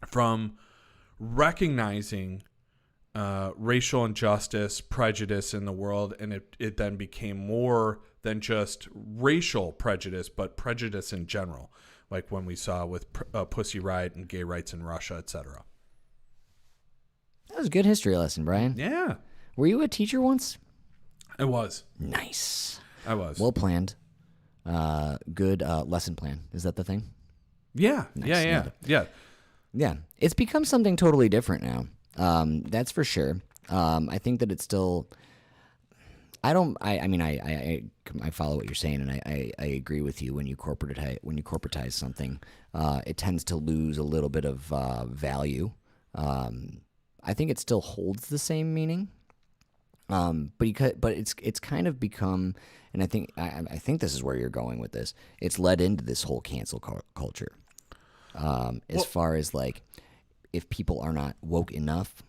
from recognizing racial injustice, prejudice in the world, and it then became more than just racial prejudice, but prejudice in general, like when we saw with Pussy Riot and gay rights in Russia, etc. That was a good history lesson, Brian. Yeah. Were you a teacher once? I was. Nice. I was. Well planned. Good lesson plan. Is that the thing? Yeah. Nice. Yeah. Yeah. It's become something totally different now. That's for sure. I think that it's still. I follow what you're saying, and I agree with you. When you corporatize something, it tends to lose a little bit of value. I think it still holds the same meaning. But it's kind of become, and I think this is where you're going with this. It's led into this whole cancel culture. As far as like, if people are not woke enough,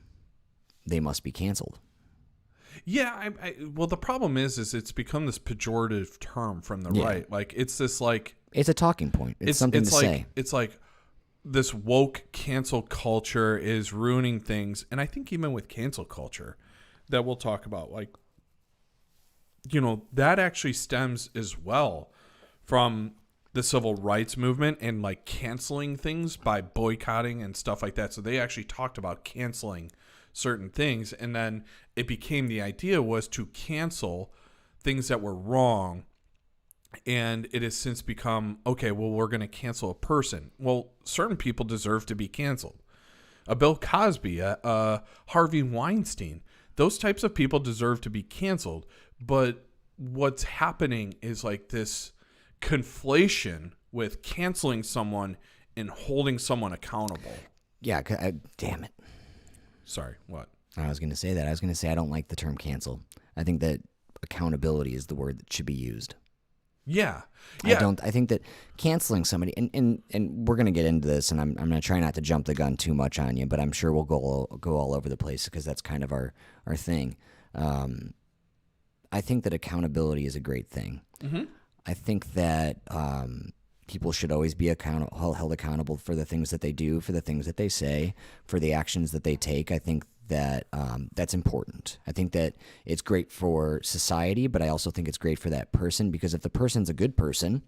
they must be canceled. Yeah, well, the problem is it's become this pejorative term from the right. Like, it's this like, it's a talking point. It's something to say. It's like this woke cancel culture is ruining things, and I think even with cancel culture, that we'll talk about, like, that actually stems as well from the civil rights movement and like canceling things by boycotting and stuff like that. So they actually talked about canceling certain things, and then it became, the idea was to cancel things that were wrong, and it has since become, okay, well, we're going to cancel a person. Well, certain people deserve to be canceled. A Bill Cosby, a Harvey Weinstein, those types of people deserve to be canceled. But what's happening is like this conflation with canceling someone and holding someone accountable. Yeah, damn it. Sorry, what? I was going to say that. I was going to say I don't like the term cancel. I think that accountability is the word that should be used. Yeah. I think that canceling somebody, and we're going to get into this, and I'm going to try not to jump the gun too much on you, but I'm sure we'll go all over the place because that's kind of our thing. I think that accountability is a great thing. Mm-hmm. I think that people should always be held accountable for the things that they do, for the things that they say, for the actions that they take. I think that that's important. I think that it's great for society, but I also think it's great for that person, because if the person's a good person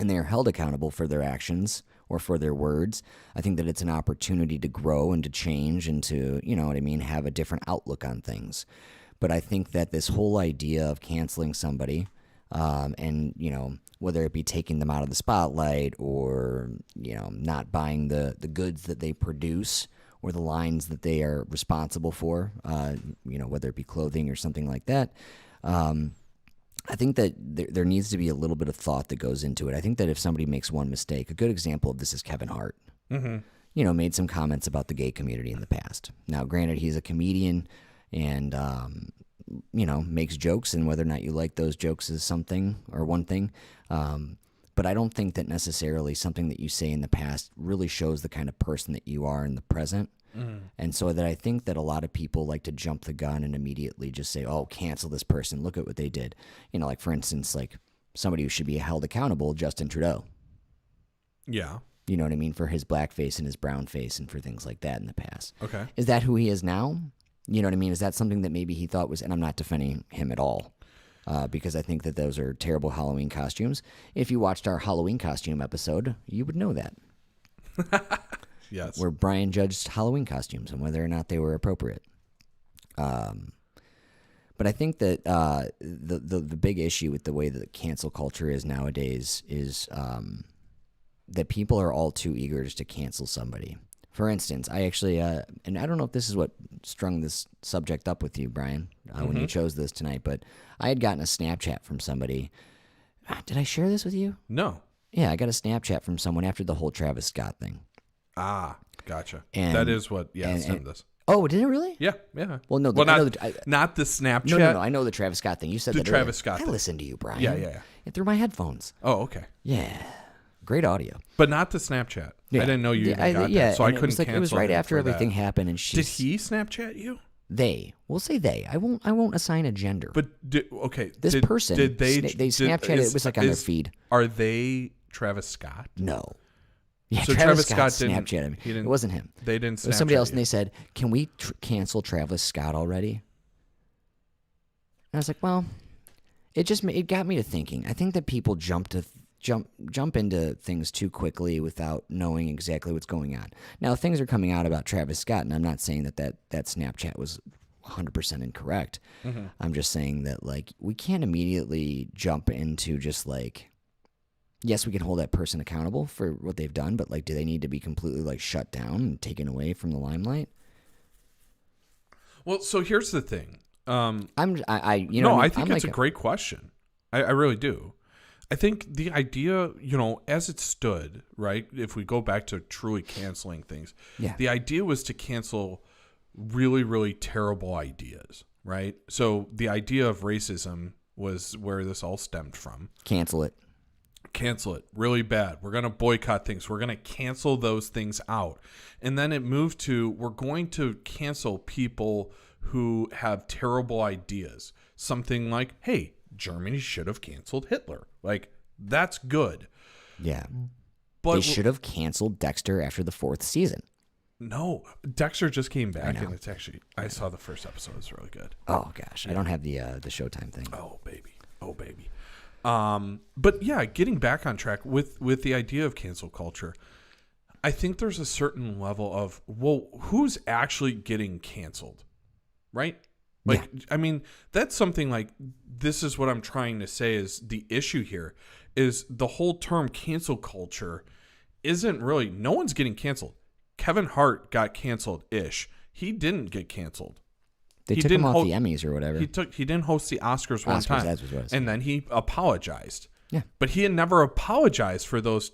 and they are held accountable for their actions or for their words, I think that it's an opportunity to grow and to change and to, you know what I mean, have a different outlook on things. But I think that this whole idea of canceling somebody, and, you know, whether it be taking them out of the spotlight or, you know, not buying the goods that they produce or the lines that they are responsible for, you know, whether it be clothing or something like that, I think that there needs to be a little bit of thought that goes into it. I think that if somebody makes one mistake, a good example of this is Kevin Hart. Mm-hmm. You know, made some comments about the gay community in the past. Now, granted, he's a comedian and, you know, makes jokes, and whether or not you like those jokes is something or one thing. But I don't think that necessarily something that you say in the past really shows the kind of person that you are in the present. Mm-hmm. And so that I think that a lot of people like to jump the gun and immediately just say, oh, cancel this person. Look at what they did. You know, like, for instance, like somebody who should be held accountable, Justin Trudeau. Yeah. You know what I mean? For his blackface and his brown face and for things like that in the past. Okay. Is that who he is now? You know what I mean? Is that something that maybe he thought was, and I'm not defending him at all, because I think that those are terrible Halloween costumes. If you watched our Halloween costume episode, you would know that. Yes. Where Brian judged Halloween costumes and whether or not they were appropriate. But I think that the big issue with the way that cancel culture is nowadays is that people are all too eager just to cancel somebody. For instance, I actually, and I don't know if this is what strung this subject up with you, Brian, when you chose this tonight, but I had gotten a Snapchat from somebody. Did I share this with you? No. Yeah, I got a Snapchat from someone after the whole Travis Scott thing. Ah, gotcha. And, that is what, send this. Oh, did it really? Yeah, yeah. Well, no, not the Snapchat. No, I know the Travis Scott thing. You said the that Travis earlier. Scott I thing. listened to you, Brian. Yeah. And through my headphones. Oh, okay. Yeah. Great audio. But not the Snapchat. Yeah. I didn't know you even got that, so I couldn't cancel it was right him after for everything that. happened, and Did he Snapchat you? They. We'll say they. I won't assign a gender. But This person. Did they Snapchatted. It was like on their feed. Are they Travis Scott? No. Yeah, So Travis Scott Scott didn't. Snapchatted me. He didn't. It wasn't him. They didn't. It was somebody Snapchat else, you. and they said, "Can we cancel Travis Scott already?" And I was like, "Well, it got me to thinking. I think that people jump into things too quickly without knowing exactly what's going on. Now, things are coming out about Travis Scott, and I'm not saying that Snapchat was 100% incorrect. Mm-hmm. I'm just saying that, like, we can't immediately jump into just like, yes, we can hold that person accountable for what they've done, but like, do they need to be completely like shut down and taken away from the limelight? Well, so here's the thing. I think it's a great question. I really do. I think the idea, as it stood, right, if we go back to truly canceling things, the idea was to cancel really, really terrible ideas, right? So the idea of racism was where this all stemmed from. Cancel it. Really bad. We're going to boycott things. We're going to cancel those things out. And then it moved to, we're going to cancel people who have terrible ideas. Something like, hey, Germany should have canceled Hitler. Like, that's good. Yeah. But they should have canceled Dexter after the 4th season. No, Dexter just came back, and it's actually, I saw the first episode. It's really good. Oh, gosh. I don't have the Showtime thing. Oh, baby. But yeah, getting back on track with the idea of cancel culture, I think there's a certain level of, well, who's actually getting canceled, right? Like, yeah. I mean, that's something like, this is what I'm trying to say is the issue here is the whole term cancel culture isn't really, no one's getting canceled. Kevin Hart got canceled-ish. He didn't get canceled. They took him off the Emmys or whatever. He didn't host the Oscars one time. That's what it was. And then he apologized. Yeah. But he had never apologized for those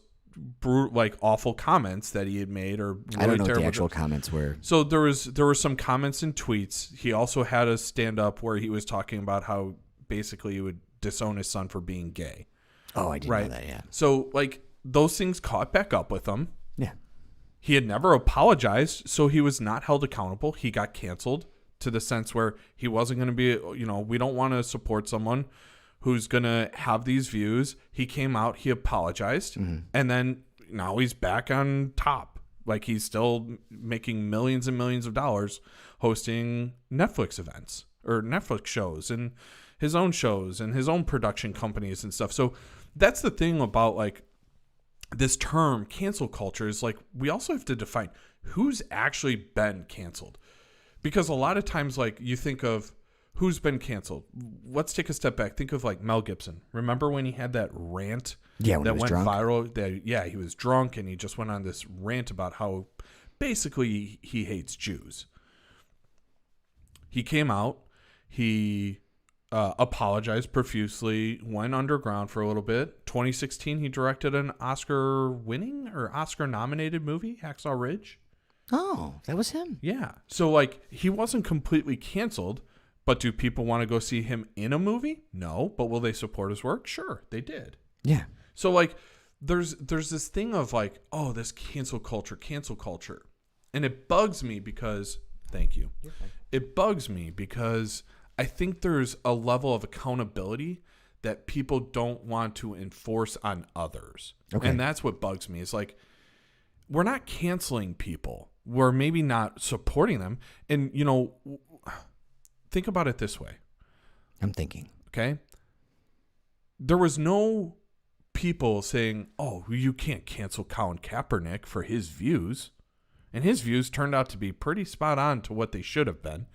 awful comments that he had made, or really I don't know what the terrible actual jokes. comments were. So there were some comments and tweets. He also had a stand up where he was talking about how basically he would disown his son for being gay. Oh, I didn't Right. know that, yeah. So those things caught back up with him. Yeah. He had never apologized, so he was not held accountable. He got canceled to the sense where he wasn't going to be, we don't want to support someone who's going to have these views. He came out, he apologized, and then now he's back on top. Like, he's still making millions and millions of dollars hosting Netflix events or Netflix shows and his own shows and his own production companies and stuff. So that's the thing about this term cancel culture is we also have to define who's actually been canceled. Because a lot of times, you think of who's been canceled. Let's take a step back. Think of Mel Gibson. Remember when he had that rant Yeah, when that he was went drunk? viral? He was drunk and he just went on this rant about how basically he hates Jews. He came out, he apologized profusely, went underground for a little bit. 2016, he directed an Oscar-winning or Oscar-nominated movie, Hacksaw Ridge. Oh, that was him. Yeah. So, he wasn't completely canceled, but do people want to go see him in a movie? No. But will they support his work? Sure, they did. Yeah. So, there's this thing of, this cancel culture. And it bugs me because, thank you. It bugs me because I think there's a level of accountability that people don't want to enforce on others. Okay. And that's what bugs me. It's we're not canceling people. We're maybe not supporting them. And, think about it this way. I'm thinking. Okay? There was no people saying, oh, you can't cancel Colin Kaepernick for his views. And his views turned out to be pretty spot on to what they should have been.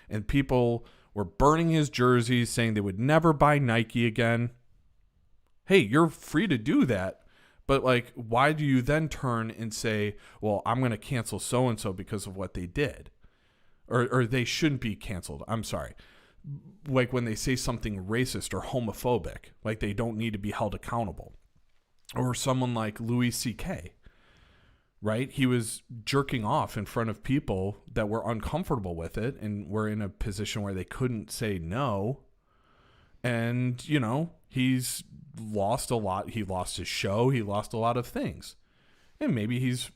And people were burning his jerseys, saying they would never buy Nike again. Hey, you're free to do that. But why do you then turn and say, well, I'm going to cancel so-and-so because of what they did? Or they shouldn't be canceled. I'm sorry. When they say something racist or homophobic, they don't need to be held accountable. Or someone like Louis C.K., right? He was jerking off in front of people that were uncomfortable with it and were in a position where they couldn't say no. And, he's lost a lot. He lost his show. He lost a lot of things. And maybe he's,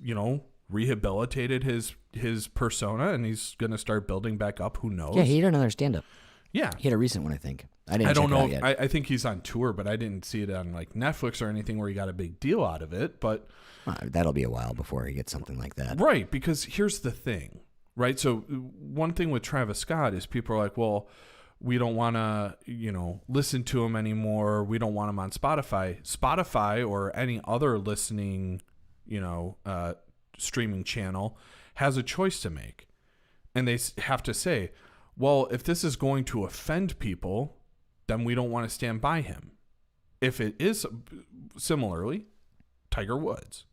rehabilitated his persona and he's going to start building back up. Who knows? Yeah, he had another stand-up. Yeah. He had a recent one, I think. I don't check know. it out yet. I think he's on tour, but I didn't see it on Netflix or anything where he got a big deal out of it. But That'll be a while before he gets something like that. right, because here's the thing, right? So one thing with Travis Scott is people are well, we don't want to, listen to him anymore. We don't want him on Spotify. Spotify or any other listening, streaming channel has a choice to make. And they have to say, well, if this is going to offend people, then we don't want to stand by him. If it is, similarly, Tiger Woods.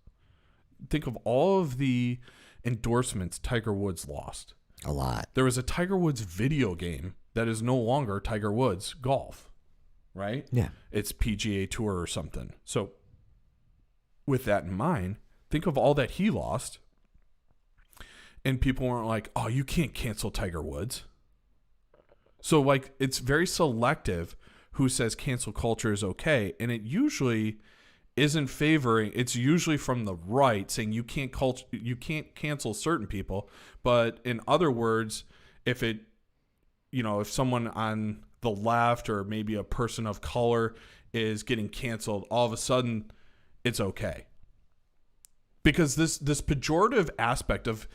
Think of all of the endorsements Tiger Woods lost. A lot. There was a Tiger Woods video game that is no longer Tiger Woods Golf, right? Yeah. It's PGA Tour or something. So with that in mind, think of all that he lost. And people weren't oh, you can't cancel Tiger Woods. So it's very selective who says cancel culture is okay. And it usually isn't favoring. It's usually from the right saying you can't cancel certain people. But in other words, if someone on the left or maybe a person of color is getting canceled, all of a sudden it's okay. Because this pejorative aspect of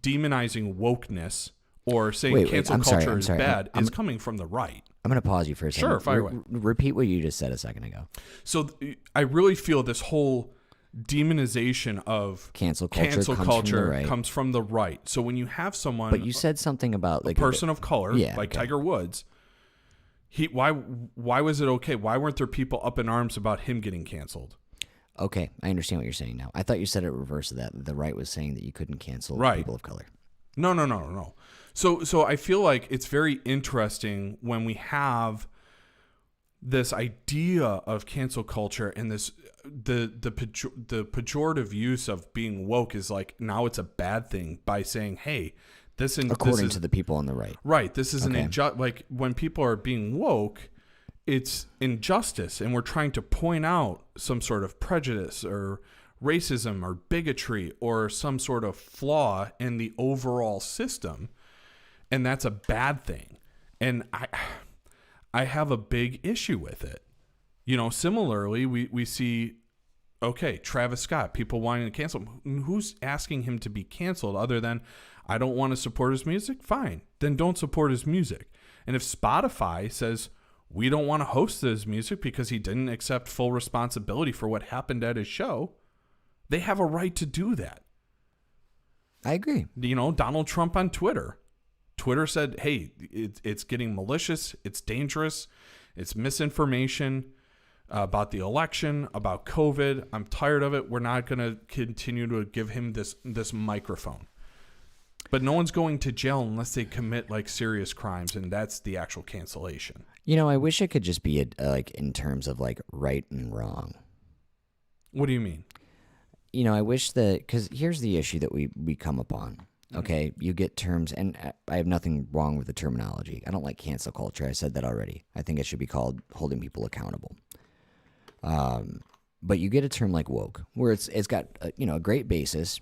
demonizing wokeness or saying cancel culture is bad is coming from the right. I'm going to pause you for a second. Sure, fire away. Repeat what you just said a second ago. So I really feel this whole demonization of cancel culture comes from the right. So when you have someone, but you said something about a person of color, Tiger Woods, why was it okay? Why weren't there people up in arms about him getting canceled? Okay, I understand what you're saying now. I thought you said it reverse of that. The right was saying that you couldn't cancel people of color. No. So I feel like it's very interesting when we have this idea of cancel culture and this the pejorative use of being woke is like now it's a bad thing by saying, hey, according to the people on the right. Right. This is Okay. like when people are being woke, it's injustice, and we're trying to point out some sort of prejudice or racism or bigotry or some sort of flaw in the overall system, and that's a bad thing. And I have a big issue with it. You know, similarly, we see, okay, Travis Scott, people wanting to cancel him. Who's asking him to be canceled other than, I don't want to support his music? Fine. Then don't support his music. And if Spotify says, we don't want to host his music because he didn't accept full responsibility for what happened at his show, they have a right to do that. I agree. You know, Donald Trump on Twitter. Twitter said, hey, it's getting malicious, it's dangerous, it's misinformation about the election, about COVID. I'm tired of it. We're not going to continue to give him this microphone. But no one's going to jail unless they commit like serious crimes, and that's the actual cancellation. You know, I wish it could just be like in terms of like right and wrong. What do you mean? You know, I wish that, because here's the issue that we come upon. Okay, you get terms, and I have nothing wrong with the terminology. I don't like cancel culture. I said that already. I think it should be called holding people accountable. But you get a term like woke, where it's got a great basis.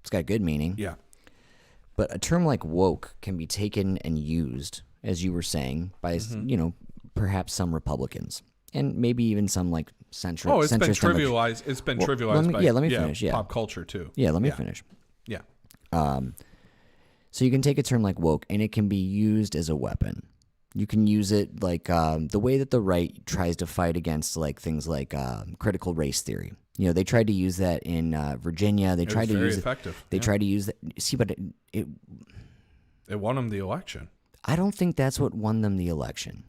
It's got good meaning. Yeah. But a term like woke can be taken and used, as you were saying, by perhaps some Republicans, and maybe even some like centrist. Oh, it's been trivialized. It's been trivialized by let me finish. Yeah, pop culture too. Yeah, let me finish. Yeah. So you can take a term like woke, and it can be used as a weapon. You can use it like the way that the right tries to fight against like things like critical race theory. You know, they tried to use that in Virginia. They tried to use effective. They tried to use that. See, but it won them the election. I don't think that's what won them the election.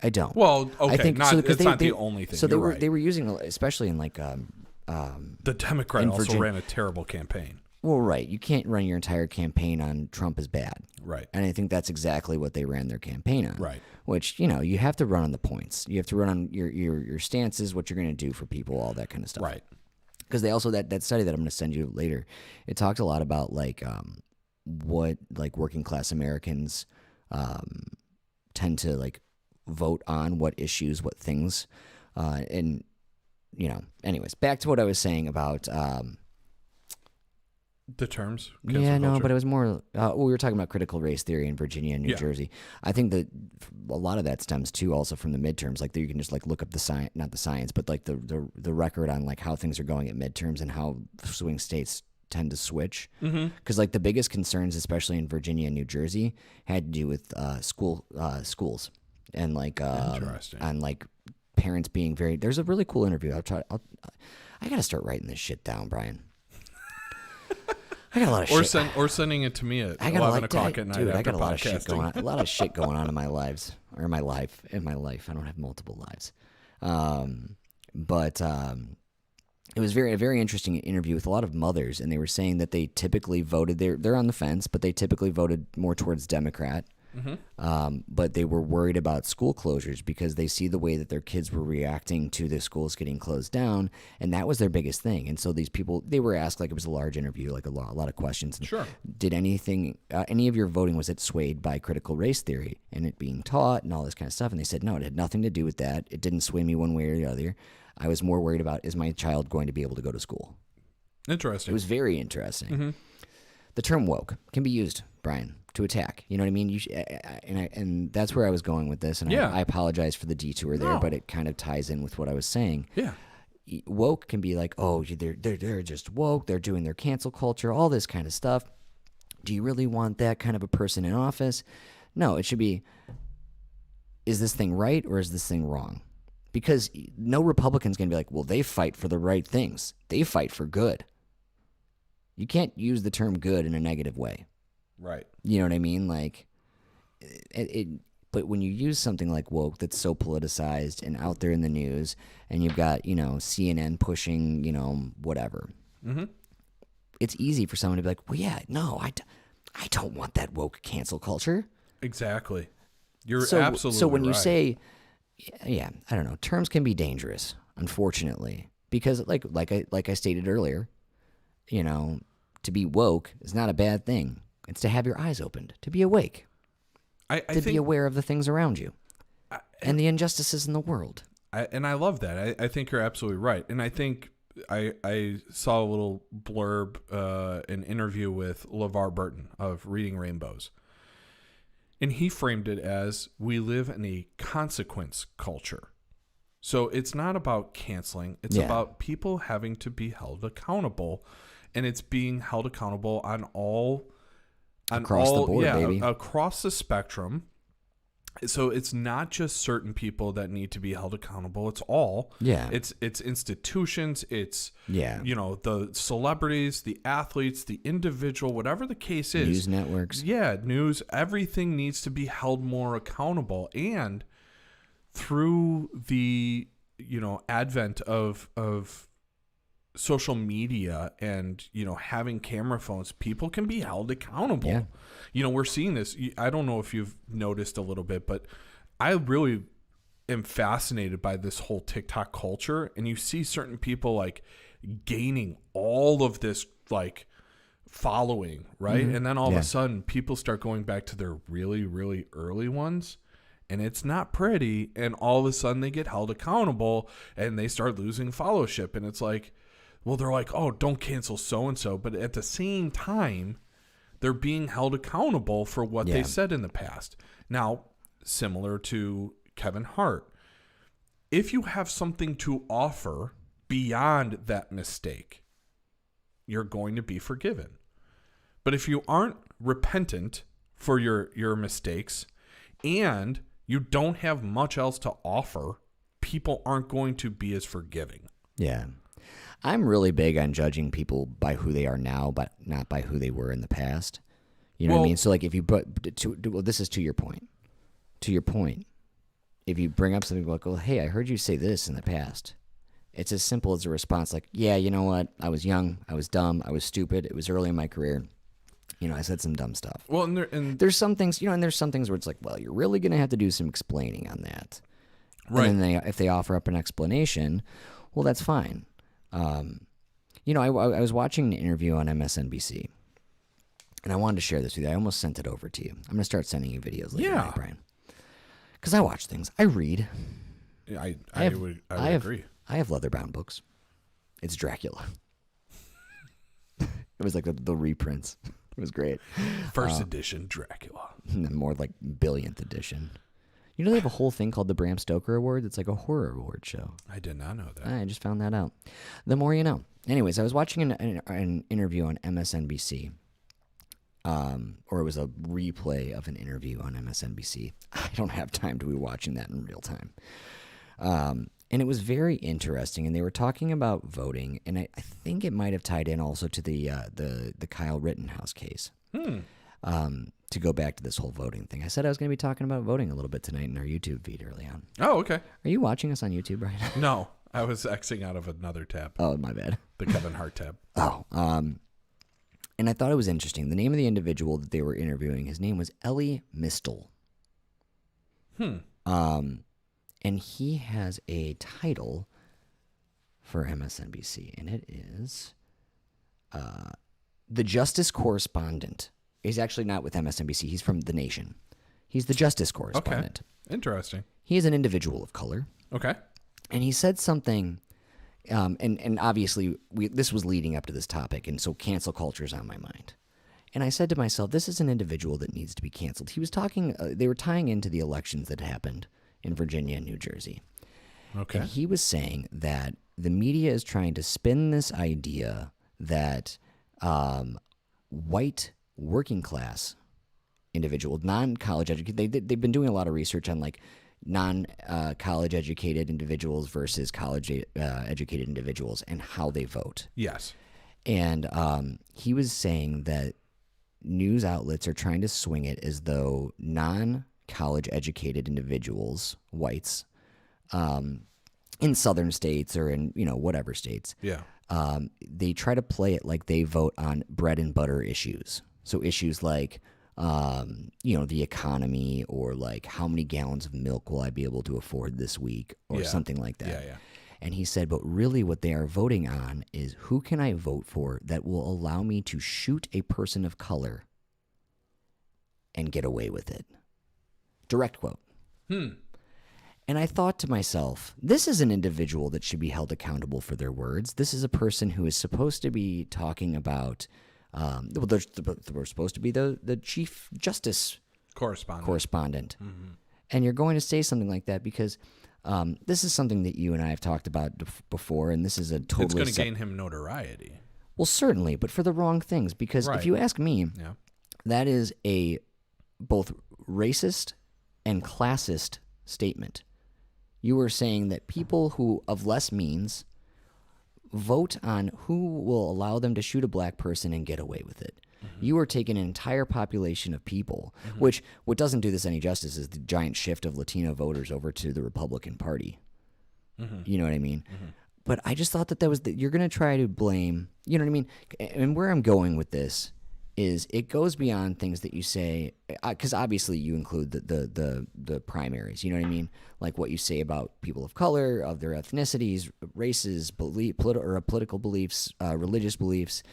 I don't. Well, okay, I think it's not the only thing. So You're right. they were using, especially in like the Democrat also Virginia. ran a terrible campaign. Well, right. You can't run your entire campaign on Trump is bad. Right. And I think that's exactly what they ran their campaign on. Right. Which, you have to run on the points. You have to run on your stances, what you're going to do for people, all that kind of stuff. Right. Because they also, that study that I'm going to send you later, it talked a lot about like what like working class Americans tend to like vote on, what issues, what things. And, anyways, back to what I was saying about... the terms? Yeah, no, culture? but it was more, we were talking about critical race theory in Virginia and New Jersey. I think that a lot of that stems too also from the midterms. Like you can just like look up the science, not the science, but like the record on like how things are going at midterms and how swing states tend to switch. Because like the biggest concerns, especially in Virginia and New Jersey, had to do with schools and like Interesting. and like parents being very. There's a really cool interview. I got to start writing this shit down, Brian. I got a lot of shit. Or sending it to me at I got 11 o'clock at night. Dude, after I got a lot of shit podcasting. going on. A lot of shit going on in my lives, or in my life. In my life, I don't have multiple lives. But it was a very interesting interview with a lot of mothers, and they were saying that they typically voted. They're on the fence, but they typically voted more towards Democrat. But they were worried about school closures because they see the way that their kids were reacting to the schools getting closed down, and that was their biggest thing. And so these people, they were asked, like it was a large interview, like a lot of questions. Sure. Did anything, any of your voting, was it swayed by critical race theory and it being taught and all this kind of stuff? And they said, no, it had nothing to do with that. It didn't sway me one way or the other. I was more worried about, is my child going to be able to go to school? Interesting. It was very interesting. The term woke can be used, Brian, to attack. You know what I mean? And that's where I was going with this. And Yeah. I apologize for the detour there, No. but it kind of ties in with what I was saying. Yeah. Woke can be like, oh, they're just woke. They're doing their cancel culture, all this kind of stuff. Do you really want that kind of a person in office? No, it should be, is this thing right or is this thing wrong? Because no Republican's going to be like, well, they fight for the right things. They fight for good. You can't use the term good in a negative way. Right. You know what I mean? Like, but when you use something like woke that's so politicized and out there in the news, and you've got, CNN pushing, whatever, it's easy for someone to be like, well, yeah, no, I don't want that woke cancel culture. Exactly. You're So, absolutely so when you right. say, yeah, I don't know. Terms can be dangerous, unfortunately, because like I stated earlier, you know, to be woke is not a bad thing. It's to have your eyes opened, to be awake, I to be think, aware of the things around you and the injustices in the world. and I love that. I think you're absolutely right. And I think I saw a little blurb, an interview with LeVar Burton of Reading Rainbows. And he framed it as, we live in a consequence culture. So it's not about canceling. It's about people having to be held accountable. And it's being held accountable on all... Across the board, baby. Across the spectrum. So it's not just certain people that need to be held accountable. It's all. Yeah. It's institutions. It's, Yeah. you know, the celebrities, the athletes, the individual, whatever the case is. News networks. Yeah, news. Everything needs to be held more accountable. And through the, you know, advent of social media and, you know, having camera phones, people can be held accountable. Yeah. You know, we're seeing this. I don't know if you've noticed a little bit, but I really am fascinated by this whole TikTok culture. And you see certain people like gaining all of this like following, right? And then all of a sudden people start going back to their really, really early ones. And it's not pretty. And all of a sudden they get held accountable and they start losing followership. And it's like, well, they're like, oh, don't cancel so-and-so. But at the same time, they're being held accountable for what they said in the past. Now, similar to Kevin Hart, if you have something to offer beyond that mistake, you're going to be forgiven. But if you aren't repentant for your mistakes and you don't have much else to offer, people aren't going to be as forgiving. Yeah. I'm really big on judging people by who they are now, but not by who they were in the past. You know what I mean? So, like, if you well, this is to your point. To your point, if you bring up something like, well, hey, I heard you say this in the past, it's as simple as a response like, yeah, you know what? I was young, I was dumb, I was stupid, it was early in my career. You know, I said some dumb stuff. Well, and there's some things, you know, and there's some things where it's like, well, you're really going to have to do some explaining on that. right. And then if they offer up an explanation, well, that's fine. You know, I was watching an interview on MSNBC, and I wanted to share this with you. I almost sent it over to you. I'm going to start sending you videos later, Yeah. Brian. Because I watch things. I read. I would agree. I have leather-bound books. It's Dracula. It was like the reprints. It was great. First edition Dracula. And then more like billionth edition. You know they have a whole thing called the Bram Stoker Award? It's like a horror award show. I did not know that. I just found that out. The more you know. Anyways, I was watching an interview on MSNBC. Or it was a replay of an interview on MSNBC. I don't have time to be watching that in real time. And it was very interesting. And they were talking about voting. And I think it might have tied in also to the Kyle Rittenhouse case. To go back to this whole voting thing. I said I was going to be talking about voting a little bit tonight in our YouTube feed early on. Oh, okay. Are you watching us on YouTube, Brian? No, I was Xing out of another tab. Oh, my bad. The Kevin Hart tab. Oh, and I thought it was interesting. The name of the individual that they were interviewing, his name was Elie Mystal. And he has a title for MSNBC, and it is the Justice Correspondent. He's actually not with MSNBC. He's from The Nation. He's the Justice Correspondent. Okay. Interesting. He is an individual of color. Okay. And he said something, and obviously this was leading up to this topic, and so cancel culture is on my mind. And I said to myself, this is an individual that needs to be canceled. He was talking, they were tying into the elections that happened in Virginia and New Jersey. Okay. And he was saying that the media is trying to spin this idea that white working class individual, non-college educated, they've been doing a lot of research on like non-college educated individuals versus college educated individuals and how they vote. Yes. And he was saying that news outlets are trying to swing it as though non-college educated individuals, whites, in southern states or in, you know, whatever states, Yeah. they try to play it like they vote on bread and butter issues. So issues like the economy, or like how many gallons of milk will I be able to afford this week, or something like that. Yeah. And he said, but really what they are voting on is who can I vote for that will allow me to shoot a person of color and get away with it. Direct quote. And I thought to myself, this is an individual that should be held accountable for their words. This is a person who is supposed to be talking about, they're supposed to be the chief justice correspondent. And you're going to say something like that because this is something that you and I have talked about before, and this is a totally... It's going to gain him notoriety. Well, certainly, but for the wrong things. Because if you ask me, that is a both racist and classist statement. You are saying that people who of less means vote on who will allow them to shoot a black person and get away with it. You are taking an entire population of people, which what doesn't do this any justice is the giant shift of Latino voters over to the Republican Party. You know what I mean? But I just thought that was you're going to try to blame, you know what I mean? And where I'm going with this is it goes beyond things that you say, because obviously you include the primaries, you know what I mean? Like what you say about people of color, of their ethnicities, races, political beliefs, religious beliefs,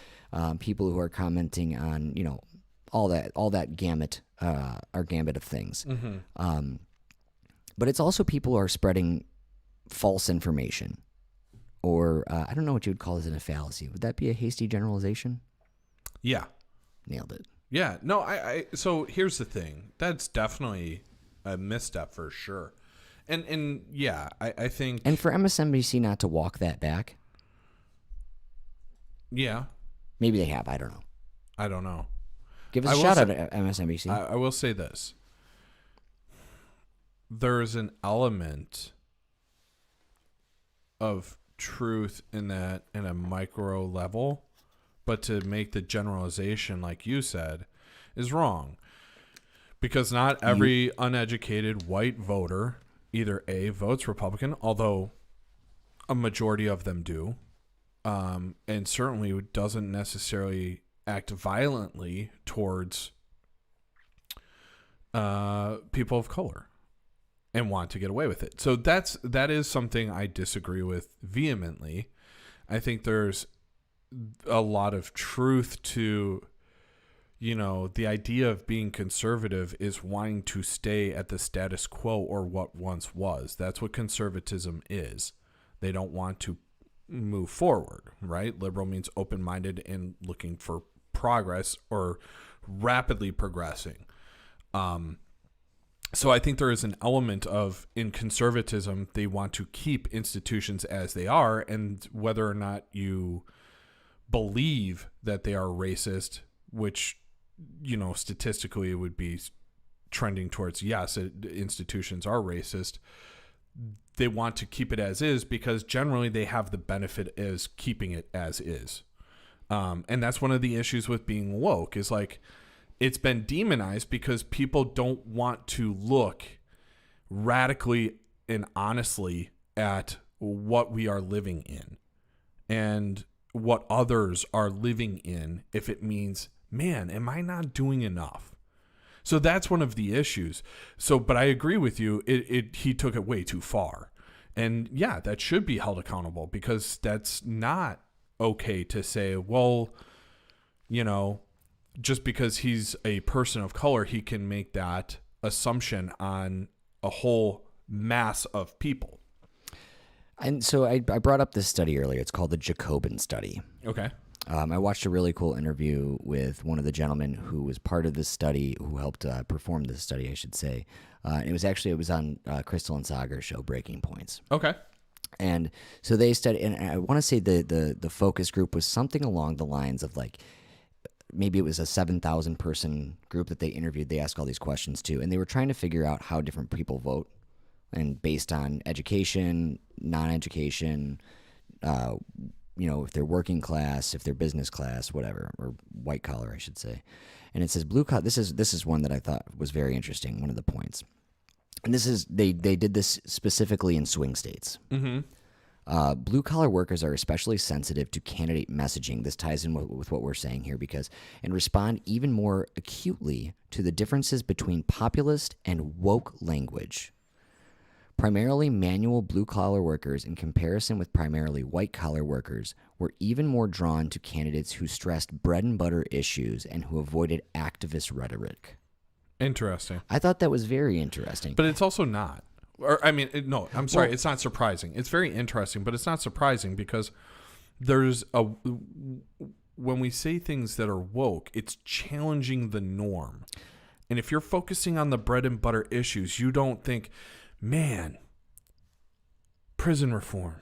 people who are commenting on, all that gambit of things. But it's also people who are spreading false information, or I don't know what you would call it in a fallacy. Would that be a hasty generalization? Yeah. Nailed it. Yeah. No, so here's the thing. That's definitely a misstep for sure. And yeah, I think... And for MSNBC not to walk that back? Yeah. Maybe they have. I don't know. Give us a shout out at MSNBC. I will say this. There's an element of truth in that in a micro level, but to make the generalization, like you said, is wrong. Because not every uneducated white voter either A, votes Republican, although a majority of them do, and certainly doesn't necessarily act violently towards people of color and want to get away with it. So that is something I disagree with vehemently. I think there's a lot of truth to, the idea of being conservative is wanting to stay at the status quo or what once was. That's what conservatism is. They don't want to move forward, right? Liberal means open-minded and looking for progress or rapidly progressing. So I think there is an element of, in conservatism, they want to keep institutions as they are, and whether or not you believe that they are racist, which, statistically it would be trending towards, yes, institutions are racist. They want to keep it as is because generally they have the benefit as keeping it as is. And that's one of the issues with being woke is like, it's been demonized because people don't want to look radically and honestly at what we are living in and what others are living in if it means, man, am I not doing enough? So that's one of the issues. So, but I agree with you. He took it way too far. And yeah, that should be held accountable because that's not okay to say, well, just because he's a person of color, he can make that assumption on a whole mass of people. And so I brought up this study earlier. It's called the Jacobin study. Okay. I watched a really cool interview with one of the gentlemen who was part of this study, who helped perform this study, I should say. It was on Crystal and Sagar's show, Breaking Points. Okay. And so they studied, and I want to say the focus group was something along the lines of like, maybe it was a 7,000 person group that they interviewed. They asked all these questions to, and they were trying to figure out how different people vote, and based on education, non-education, if they're working class, if they're business class, whatever, or white collar, I should say. And it says blue collar. This is one that I thought was very interesting. One of the points, and this is they did this specifically in swing states. Blue collar workers are especially sensitive to candidate messaging. This ties in with what we're saying here and respond even more acutely to the differences between populist and woke language. Primarily manual blue-collar workers, in comparison with primarily white-collar workers, were even more drawn to candidates who stressed bread-and-butter issues and who avoided activist rhetoric. Interesting. I thought that was very interesting. But it's also not. Or, I mean, no, I'm sorry. It's not surprising. It's very interesting, but it's not surprising because when we say things that are woke, it's challenging the norm. And if you're focusing on the bread and butter issues, you don't think, man, prison reform.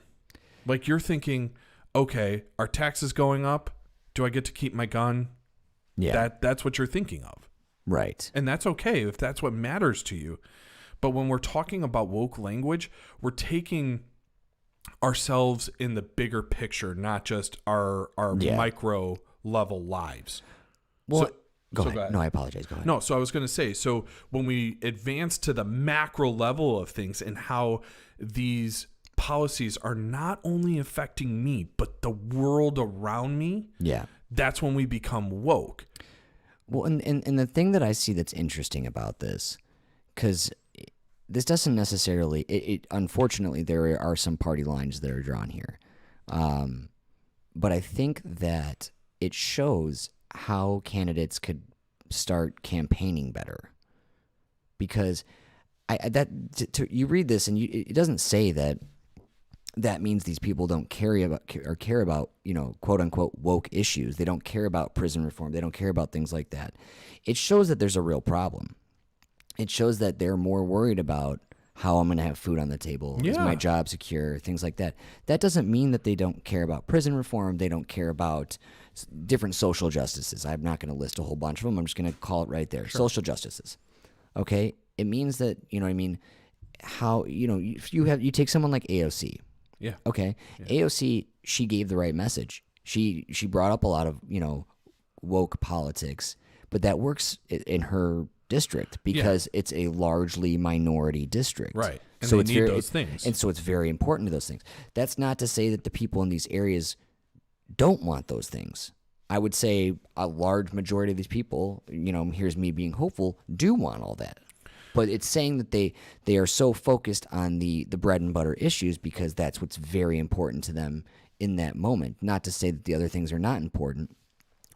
Like, you're thinking, okay, are taxes going up? Do I get to keep my gun? Yeah. That's what you're thinking of. Right. And that's okay if that's what matters to you. But when we're talking about woke language, we're taking ourselves in the bigger picture, not just our micro level lives. Well, go ahead. No, I apologize. Go ahead. No, so I was going to say, so when we advance to the macro level of things and how these policies are not only affecting me, but the world around me, that's when we become woke. Well, and the thing that I see that's interesting about this, because this doesn't necessarily, it unfortunately, there are some party lines that are drawn here. But I think that it shows how candidates could start campaigning better. Because you read this and it doesn't say that means these people don't care about, quote unquote woke issues. They don't care about prison reform. They don't care about things like that. It shows that there's a real problem. It shows that they're more worried about how I'm going to have food on the table. Is my job secure? Things like that. That doesn't mean that they don't care about prison reform. They don't care about different social justices. I'm not going to list a whole bunch of them. I'm just going to call it right there. Sure. Social justices. Okay? It means that, how, you take someone like AOC. Yeah. Okay. Yeah. AOC, she gave the right message. She brought up a lot of, woke politics, but that works in her district because it's a largely minority district. Right. And so they it's need those things. And so it's very important to those things. That's not to say that the people in these areas don't want those things. I would say a large majority of these people, here's me being hopeful, do want all that. But it's saying that they are so focused on the bread and butter issues because that's what's very important to them in that moment. Not to say that the other things are not important.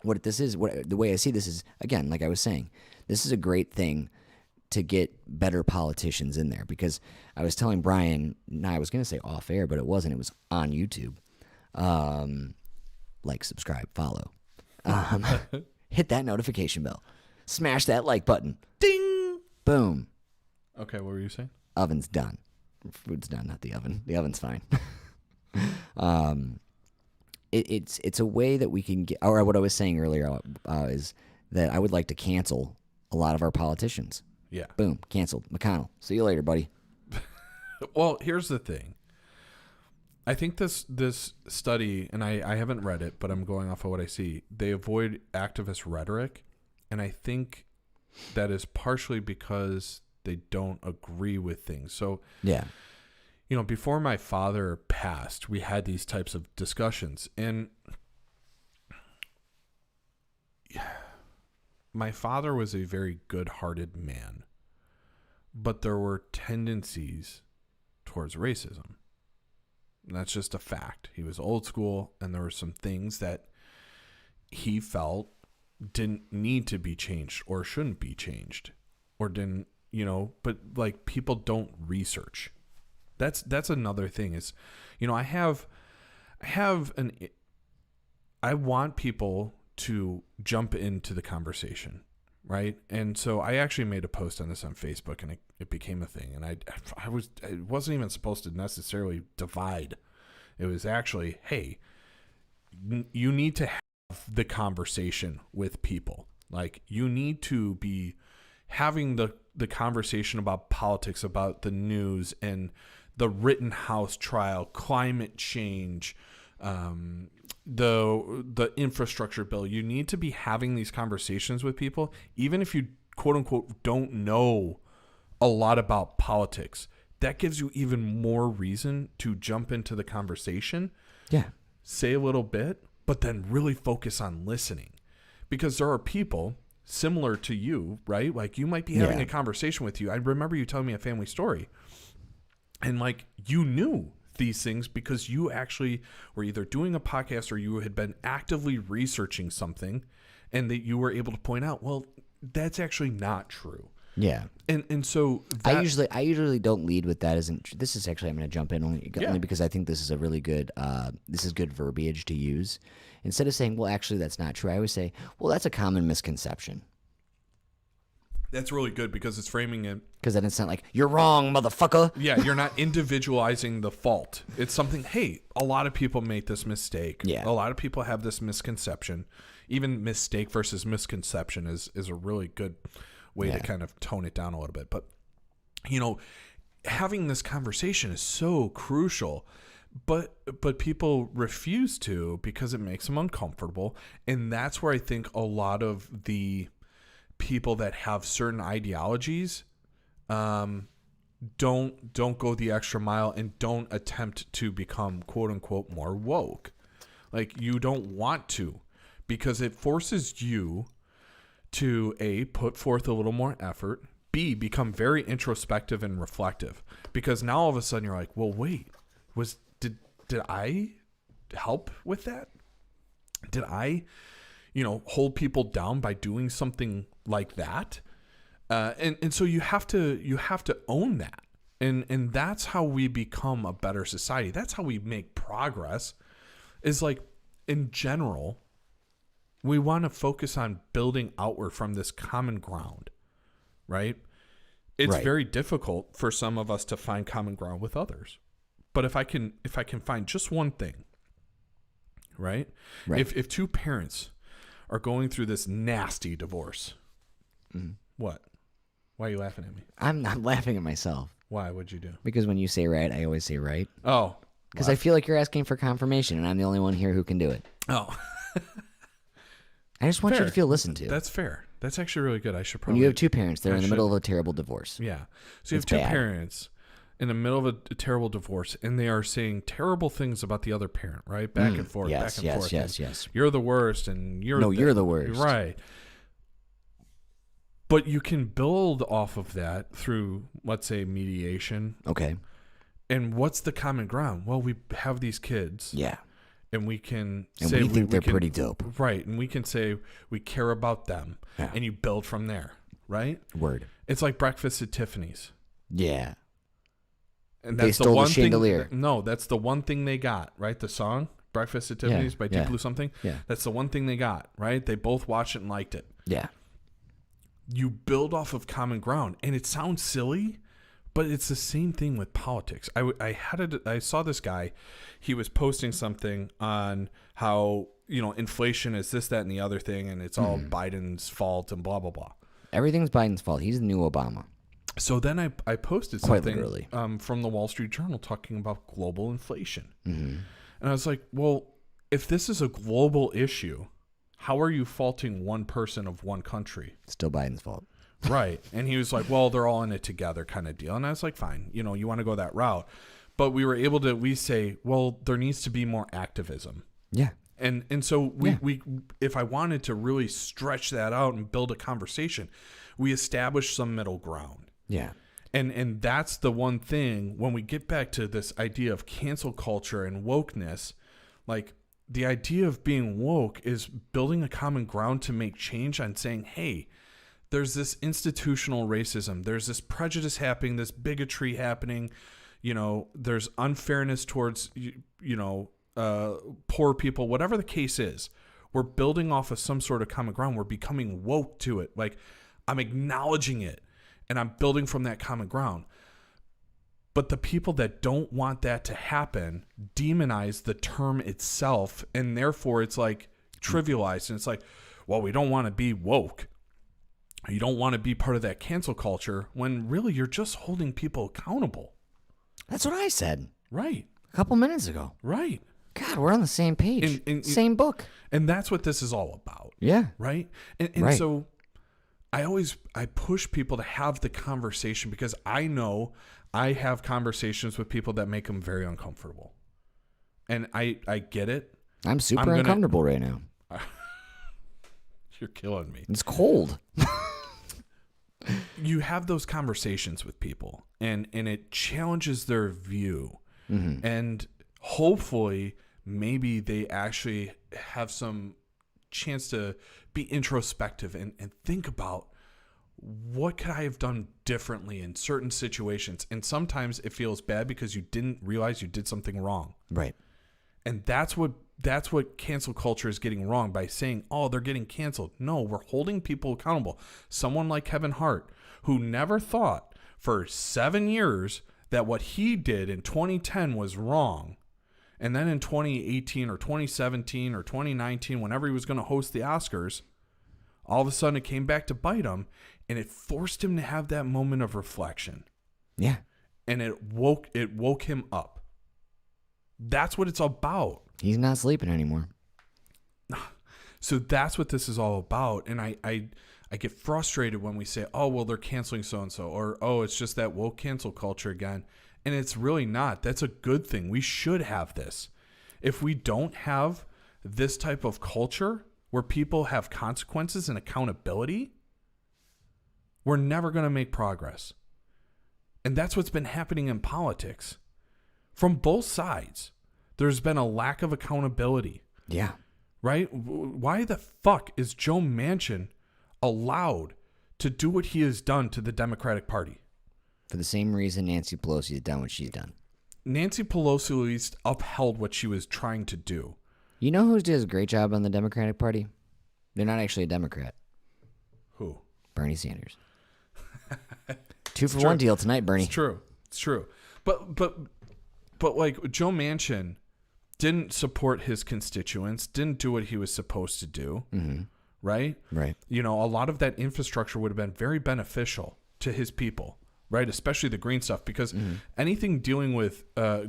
What this is, the way I see this is, again, like I was saying, this is a great thing to get better politicians in there. Because I was telling Brian, I was going to say off air, but it wasn't. It was on YouTube. Like, subscribe, follow. Hit that notification bell. Smash that like button. Ding! Boom. Okay, what were you saying? Oven's done. Food's done, not the oven. The oven's fine. It's a way that we can get, or what I was saying earlier is that I would like to cancel a lot of our politicians. Yeah. Boom, canceled. McConnell. See you later, buddy. Well, here's the thing. I think this study, and I haven't read it, but I'm going off of what I see. They avoid activist rhetoric, and I think that is partially because they don't agree with things. So, yeah. Before my father passed, we had these types of discussions, and my father was a very good-hearted man, but there were tendencies towards racism. And that's just a fact. He was old school, and there were some things that he felt didn't need to be changed or shouldn't be changed or didn't, but like people don't research. That's another thing is, I want people to jump into the conversation, right? And so I actually made a post on this on Facebook, and it became a thing. And it wasn't even supposed to necessarily divide. It was actually, hey, you need to have the conversation with people. Like, you need to be having the conversation about politics, about the news, and the Rittenhouse trial, climate change, the infrastructure bill. You need to be having these conversations with people, even if you quote unquote don't know a lot about politics. that gives you even more reason to jump into the conversation. Yeah. Say a little bit, but then really focus on listening. Because there are people similar to you, right? Like you might be having a conversation with you. I remember you telling me a family story. And like you knew these things because you actually were either doing a podcast or you had been actively researching something, and that you were able to point out, well, that's actually not true. Yeah. And so I usually don't lead with that. This is actually, I'm going to jump in only because I think this is a really good good verbiage to use. Instead of saying, well, actually that's not true, I always say, well, that's a common misconception. that's really good because it's framing it. Because then it's not like, you're wrong, motherfucker. Yeah, you're not individualizing the fault. It's something, hey, a lot of people make this mistake. Yeah. A lot of people have this misconception. Even mistake versus misconception is a really good way to kind of tone it down a little bit. But, you know, having this conversation is so crucial. But people refuse to because it makes them uncomfortable. And that's where I think a lot of the people that have certain ideologies don't go the extra mile and don't attempt to become quote unquote more woke. Like you don't want to, because it forces you to A, put forth a little more effort, B, become very introspective and reflective, because now all of a sudden you're like, well, wait, did I help with that? Did I, hold people down by doing something like that? And so you have to own that. And that's how we become a better society. That's how we make progress. Is like, in general, we want to focus on building outward from this common ground, right? It's very difficult for some of us to find common ground with others. But if I can find just one thing, right? If two parents are going through this nasty divorce, what? Why are you laughing at me? I'm not laughing at myself. Why? What'd you do? Because when you say right, I always say right. Oh. Because I feel like you're asking for confirmation, and I'm the only one here who can do it. Oh. I just want you to feel listened to. That's fair. That's actually really good. I should probably. When you have two parents, they're in the middle of a terrible divorce. Yeah. So you have two parents in the middle of a terrible divorce, and they are saying terrible things about the other parent, right? Back and forth, back and forth. Yes. You're the worst, and you're the worst. Right. But you can build off of that through, let's say, mediation. Okay. And what's the common ground? Well, we have these kids. Yeah. And we can say we think they're pretty dope. Right. And we can say we care about them. Yeah. And you build from there. Right? Word. It's like Breakfast at Tiffany's. Yeah. And that's they stole the one chandelier. No, that's the one thing they got, right? The song Breakfast at Tiffany's by Deep Blue something. Yeah. That's the one thing they got, right? They both watched it and liked it. Yeah. You build off of common ground, and it sounds silly, but it's the same thing with politics. I saw this guy. He was posting something on how, inflation is this, that, and the other thing, and it's all Biden's fault and blah, blah, blah. Everything's Biden's fault. He's the new Obama. So then I posted something from the Wall Street Journal talking about global inflation. Mm-hmm. And I was like, well, if this is a global issue, how are you faulting one person of one country? Still Biden's fault. Right. And he was like, well, they're all in it together kind of deal. And I was like, fine, you want to go that route. But we were able to at least say, well, there needs to be more activism. Yeah. And so we if I wanted to really stretch that out and build a conversation, we established some middle ground. Yeah. And that's the one thing when we get back to this idea of cancel culture and wokeness, like the idea of being woke is building a common ground to make change on saying, hey, there's this institutional racism. There's this prejudice happening, this bigotry happening. There's unfairness towards, poor people, whatever the case is. We're building off of some sort of common ground. We're becoming woke to it. Like I'm acknowledging it. And I'm building from that common ground. But the people that don't want that to happen demonize the term itself. And therefore, it's like trivialized. And it's like, well, we don't want to be woke. You don't want to be part of that cancel culture when really you're just holding people accountable. That's what I said. Right. A couple minutes ago. Right. God, we're on the same page. Same book. And that's what this is all about. Yeah. Right. And so I push people to have the conversation because I know I have conversations with people that make them very uncomfortable. And I get it. I'm super uncomfortable right now. You're killing me. It's cold. You have those conversations with people, and it challenges their view. Mm-hmm. And hopefully, maybe they actually have some chance to be introspective and think about, what could I have done differently in certain situations? And sometimes it feels bad because you didn't realize you did something wrong. Right. And that's what cancel culture is getting wrong by saying, oh, they're getting canceled. No, we're holding people accountable. Someone like Kevin Hart, who never thought for 7 years that what he did in 2010 was wrong. And then in 2018 or 2017 or 2019, whenever he was going to host the Oscars, all of a sudden it came back to bite him. And it forced him to have that moment of reflection. Yeah. And it woke him up. That's what it's about. He's not sleeping anymore. So that's what this is all about. And I get frustrated when we say, oh, well, they're canceling so-and-so. Or, oh, it's just that woke cancel culture again. And it's really not. That's a good thing. We should have this. If we don't have this type of culture where people have consequences and accountability, we're never going to make progress. And that's what's been happening in politics. From both sides, there's been a lack of accountability. Yeah. Right? Why the fuck is Joe Manchin allowed to do what he has done to the Democratic Party? For the same reason Nancy Pelosi has done what she's done. Nancy Pelosi at least upheld what she was trying to do. You know who does a great job on the Democratic Party? They're not actually a Democrat. Who? Bernie Sanders. 2 for 1 deal tonight, Bernie. It's true. But like Joe Manchin didn't support his constituents, didn't do what he was supposed to do. Mm-hmm. Right? Right. You know, a lot of that infrastructure would have been very beneficial to his people, right? Especially the green stuff, because anything dealing with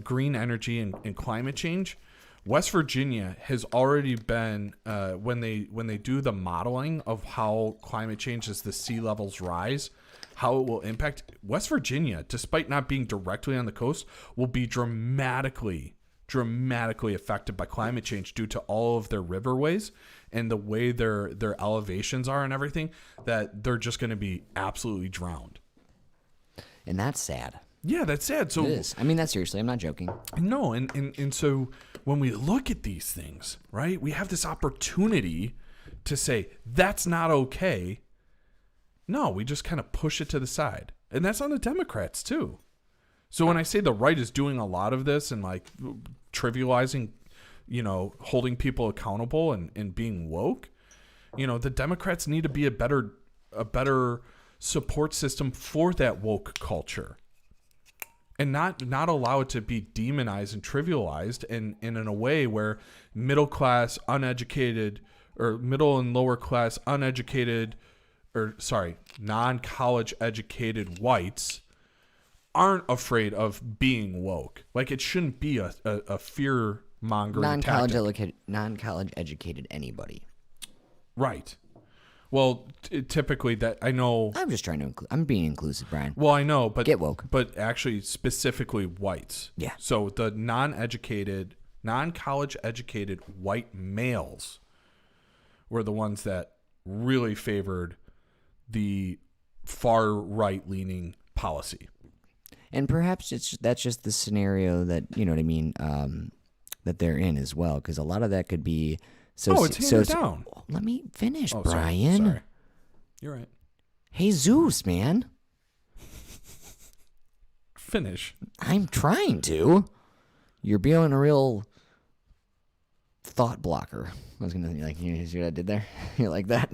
green energy and climate change, West Virginia has already been when they do the modeling of how climate change as the sea levels rise, how it will impact West Virginia, despite not being directly on the coast, will be dramatically affected by climate change due to all of their riverways and the way their elevations are and everything, that they're just going to be absolutely drowned. And that's sad. Yeah, that's sad. So it is. I mean that seriously. I'm not joking. No, and so when we look at these things, right, we have this opportunity to say that's not okay. No, we just kind of push it to the side. And that's on the Democrats too. So when I say the right is doing a lot of this and like trivializing, you know, holding people accountable and being woke, you know, the Democrats need to be a better support system for that woke culture. And not allow it to be demonized and trivialized and in a way where middle class uneducated or middle and lower class uneducated non-college educated whites aren't afraid of being woke. Like it shouldn't be a fear mongering tactic. Non-college educated anybody. Right. Well, typically that I know. I'm just trying to I'm being inclusive, Brian. Well, I know, but get woke. But actually, specifically whites. Yeah. So the non-college educated white males were the ones that really favored the far right leaning policy. And perhaps that's just the scenario that, you know what I mean, that they're in as well, because a lot of that could be. It's handed down. Let me finish, Brian. Sorry. You're right. Hey, Zeus, man. Finish. I'm trying to. You're being a real thought blocker. I was gonna like, you see what I did there? You like that?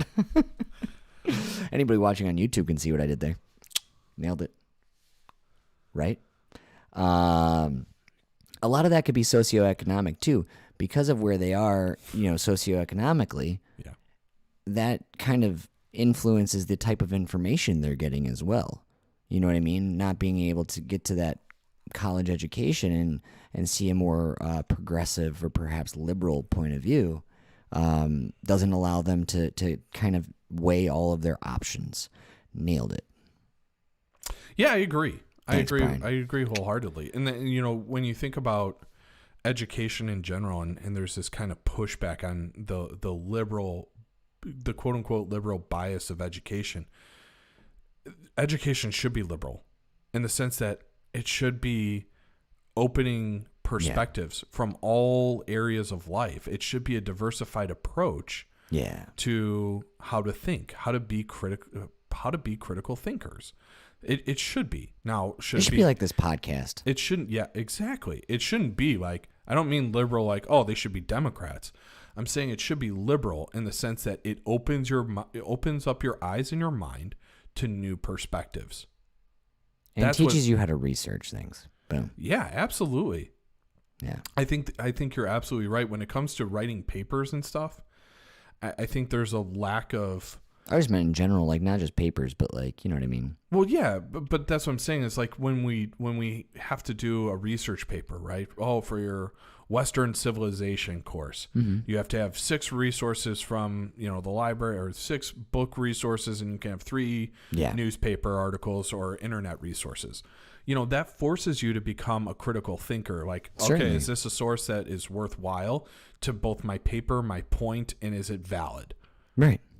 Anybody watching on YouTube can see what I did there. Nailed it. Right? A lot of that could be socioeconomic too. Because of where they are, you know, socioeconomically, yeah, that kind of influences the type of information they're getting as well. You know what I mean? Not being able to get to that college education and see a more progressive or perhaps liberal point of view doesn't allow them to kind of weigh all of their options. Nailed it. Yeah, I agree. Thanks, I agree. Brian. I agree wholeheartedly. And then, when you think about education in general, and there's this kind of pushback on the liberal, the quote unquote liberal bias of education. Education should be liberal in the sense that it should be opening perspectives from all areas of life. It should be a diversified approach to how to think, how to be critical thinkers. It should be. Now, it should be like this podcast. It shouldn't. Yeah, exactly. It shouldn't be like, I don't mean liberal like, oh, they should be Democrats. I'm saying it should be liberal in the sense that it opens up your eyes and your mind to new perspectives. And it teaches you how to research things. Boom. Yeah, absolutely. Yeah. I think you're absolutely right. When it comes to writing papers and stuff, I think there's a lack of... I just meant in general, like not just papers, but like, you know what I mean? Well, yeah, but that's what I'm saying. It's like when we have to do a research paper, right? Oh, for your Western civilization course, you have to have 6 resources from, the library, or 6 book resources, and you can have 3 newspaper articles or internet resources. That forces you to become a critical thinker. Like, Certainly. Okay, is this a source that is worthwhile to both my paper, my point, and is it valid?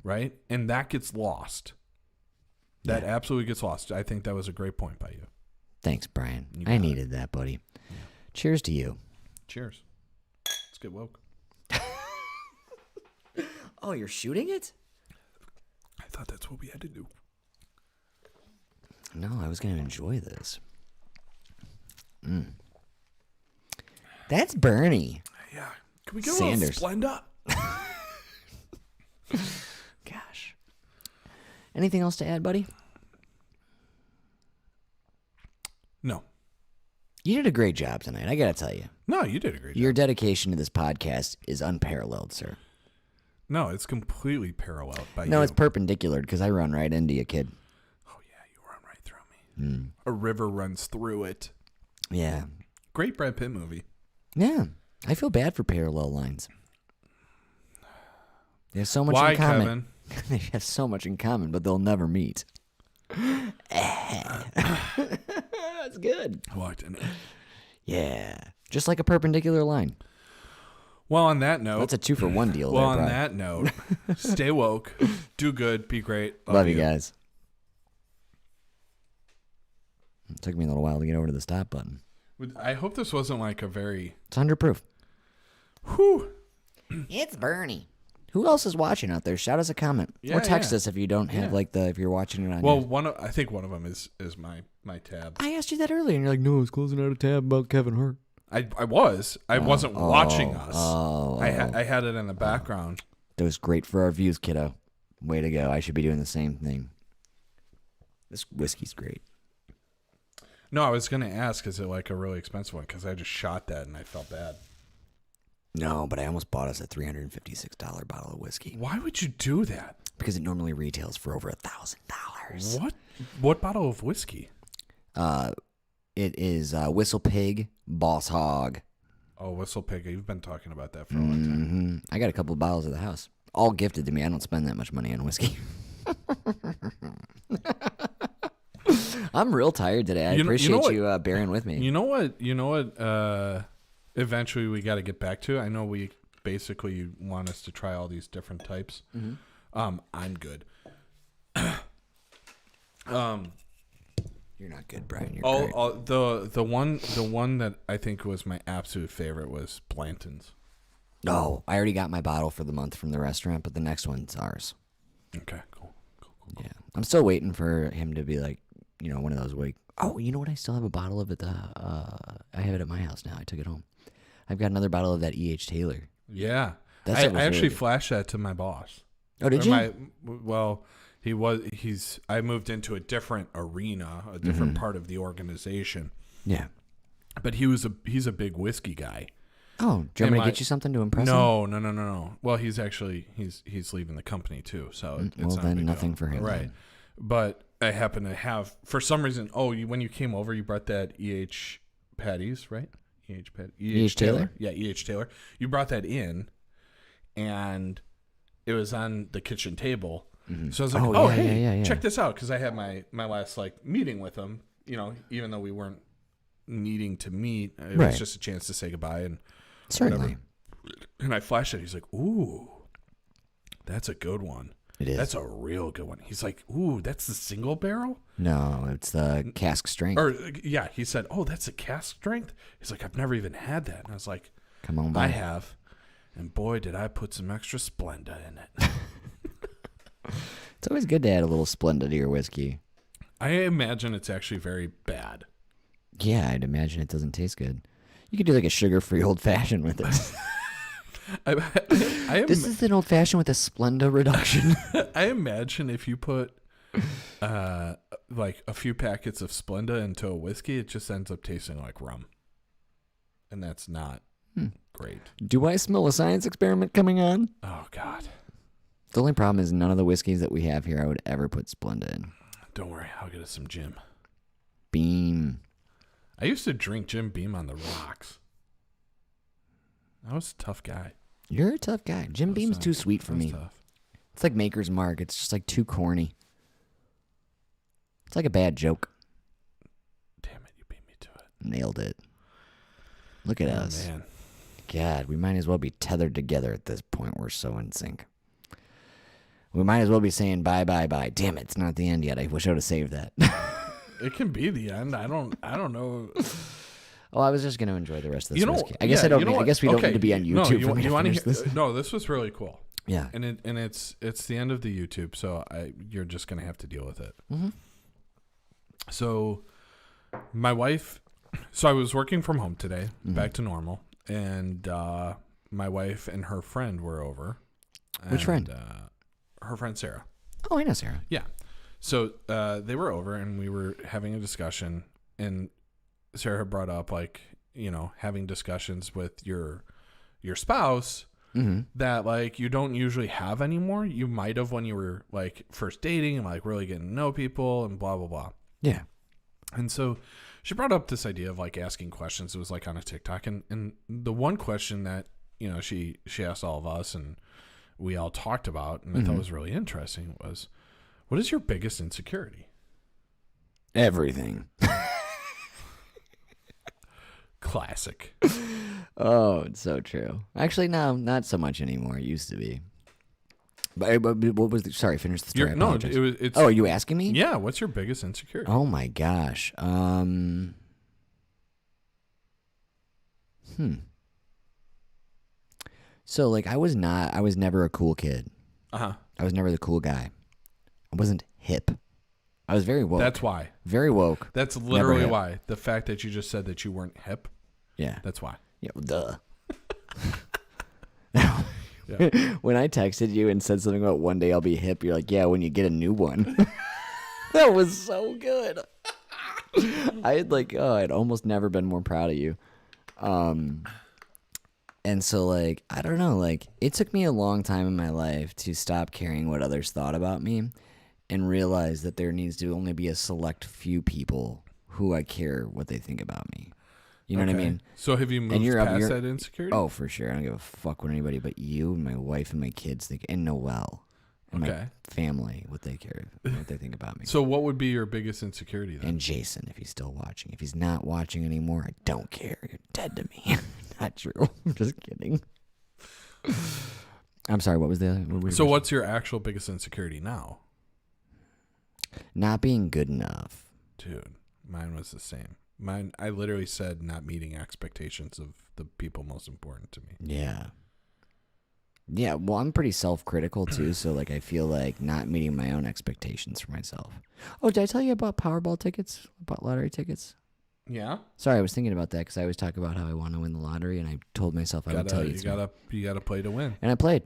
Right? And that gets lost. That absolutely gets lost. I think that was a great point by you. Thanks, Brian. I needed that, buddy. Yeah. Cheers to you. Cheers. Let's get woke. Oh, you're shooting it? I thought that's what we had to do. No, I was going to enjoy this. That's Bernie. Yeah. Can we get Sanders. a little Splenda? Gosh. Anything else to add, buddy? No. You did a great job tonight, I got to tell you. No, you did a great job. Your dedication to this podcast is unparalleled, sir. No, it's completely paralleled by you. No, it's perpendicular because I run right into you, kid. Oh, yeah, you run right through me. A river runs through it. Yeah. Great Brad Pitt movie. Yeah. I feel bad for parallel lines. They have so much Why, in common. Kevin? They have so much in common, but they'll never meet. That's good. What? Yeah. Just like a perpendicular line. Well, on that note. That's a 2-for-1 deal. Well, there, on bro. that note, stay woke, do good, be great. Love you guys. It took me a little while to get over to the stop button. I hope this wasn't like a very... It's 100 proof. Whew. It's Bernie. Who else is watching out there? Shout us a comment. Or text us if you don't have if you're watching it on Well, I think one of them is my tab. I asked you that earlier and you're like, no, I was closing out a tab about Kevin Hart. I wasn't watching us. I had it in the background. That was great for our views, kiddo. Way to go. I should be doing the same thing. This whiskey's great. No, I was going to ask, is it like a really expensive one? Because I just shot that and I felt bad. No, but I almost bought us a $356 bottle of whiskey. Why would you do that? Because it normally retails for over $1,000. What? What bottle of whiskey? It is Whistle Pig Boss Hog. Oh, Whistle Pig. You've been talking about that for a long time. I got a couple of bottles at the house. All gifted to me. I don't spend that much money on whiskey. I'm real tired today. I appreciate you bearing with me. You know what? Eventually we got to get back to. I know we basically want us to try all these different types. I'm good. You're not good, Brian. You're great. The one that I think was my absolute favorite was Blanton's. Oh, I already got my bottle for the month from the restaurant, but the next one's ours. Okay, cool. Yeah, I'm still waiting for him to be like, one of those like, oh, you know what? I still have a bottle of it. I have it at my house now. I took it home. I've got another bottle of that E.H. Taylor. Yeah, I actually flashed that to my boss. Oh, did you? I moved into a different arena, a different part of the organization. Yeah, but he's a big whiskey guy. Oh, do you want me to get you something to impress him? No. Well, he's leaving the company too, so it's not then nothing for him, right? then. But I happen to have, for some reason. Oh, when you came over, you brought that E.H. Patties, right? E.H. Taylor. Yeah, E.H. Taylor. You brought that in, and it was on the kitchen table. So I was like, hey, check this out, because I had my last meeting with him even though we weren't needing to meet, it Right. was just a chance to say goodbye and Certainly. whatever. And I flashed it. He's like, "Ooh, that's a good one. It is. That's a real good one." He's like, "Ooh, that's the single barrel?" No, it's the cask strength. Or yeah, he said, "Oh, that's a cask strength." He's like, "I've never even had that." And I was like, Come on, "I bud. have." And boy, did I put some extra Splenda in it. It's always good to add a little Splenda to your whiskey. I imagine it's actually very bad. Yeah, I'd imagine it doesn't taste good. You could do like a sugar-free old-fashioned with it. This is an old-fashioned with a Splenda reduction. I imagine if you put like a few packets of Splenda into a whiskey, it just ends up tasting like rum. And that's not great. Do I smell a science experiment coming on? Oh, God. The only problem is none of the whiskeys that we have here I would ever put Splenda in. Don't worry. I'll get us some Jim. Beam. I used to drink Jim Beam on the rocks. I was a tough guy. You're a tough guy. Jim Beam's too sweet for That was me. tough. It's like Maker's Mark. It's just like too corny. It's like a bad joke. Damn it. You beat me to it. Nailed it. Look at us. Man. God, we might as well be tethered together at this point. We're so in sync. We might as well be saying bye, bye, bye. Damn it, it's not the end yet. I wish I would have saved that. It can be the end. I don't know. Oh, I was just going to enjoy the rest of this You know, whiskey. I guess yeah, I don't. you know I what? guess we don't Okay, need to be on no, YouTube. you, for me you to want finish to? this. No, this was really cool. Yeah. And it's the end of the YouTube, so you're just gonna have to deal with it. Mm-hmm. So, my wife. So I was working from home today, Mm-hmm. back to normal, and my wife and her friend were over. Which friend? Her friend Sarah. Oh, I know Sarah. Yeah. So they were over, and we were having a discussion, and Sarah had brought up, like, having discussions with your spouse that, like, you don't usually have anymore. You might have when you were, like, first dating and, like, really getting to know people and blah, blah, blah. Yeah. And so she brought up this idea of, like, asking questions. It was, like, on a TikTok. And the one question that, she asked all of us and we all talked about, and I thought was really interesting, was, what is your biggest insecurity? Everything. Classic. Oh, it's so true. Actually, no, not so much anymore. It used to be. But what was the... Sorry, finish the story. I apologize. It's... Oh, are you asking me? Yeah, what's your biggest insecurity? Oh, my gosh. So, like, I was never a cool kid. Uh-huh. I was never the cool guy. I wasn't hip. I was very woke. That's why. Very woke. That's Never literally hip. why. The fact that you just said that you weren't hip, Yeah. that's why. Yeah, well, duh. Yeah. When I texted you and said something about one day I'll be hip, you're like, yeah, when you get a new one. That was so good. I'd almost never been more proud of you. And so, like, I don't know, like, it took me a long time in my life to stop caring what others thought about me and realize that there needs to only be a select few people who I care what they think about me. You know what I Okay. mean? So have you moved past that insecurity? Oh, for sure. I don't give a fuck what anybody but you and my wife and my kids think, and Noelle and my Okay. family, what they think about me. So what would be your biggest insecurity then? And Jason, if he's still watching. If he's not watching anymore, I don't care. You're dead to me. Not true. I'm just kidding. I'm sorry. What was the other? So what's your actual biggest insecurity now? Not being good enough. Dude, mine was the same. I literally said not meeting expectations of the people most important to me. Yeah. Yeah, well, I'm pretty self-critical too, so like I feel like not meeting my own expectations for myself. Oh, did I tell you about Powerball tickets? About lottery tickets? Yeah? Sorry, I was thinking about that because I always talk about how I want to win the lottery, and I told myself I would tell you. You gotta play to win. And I played.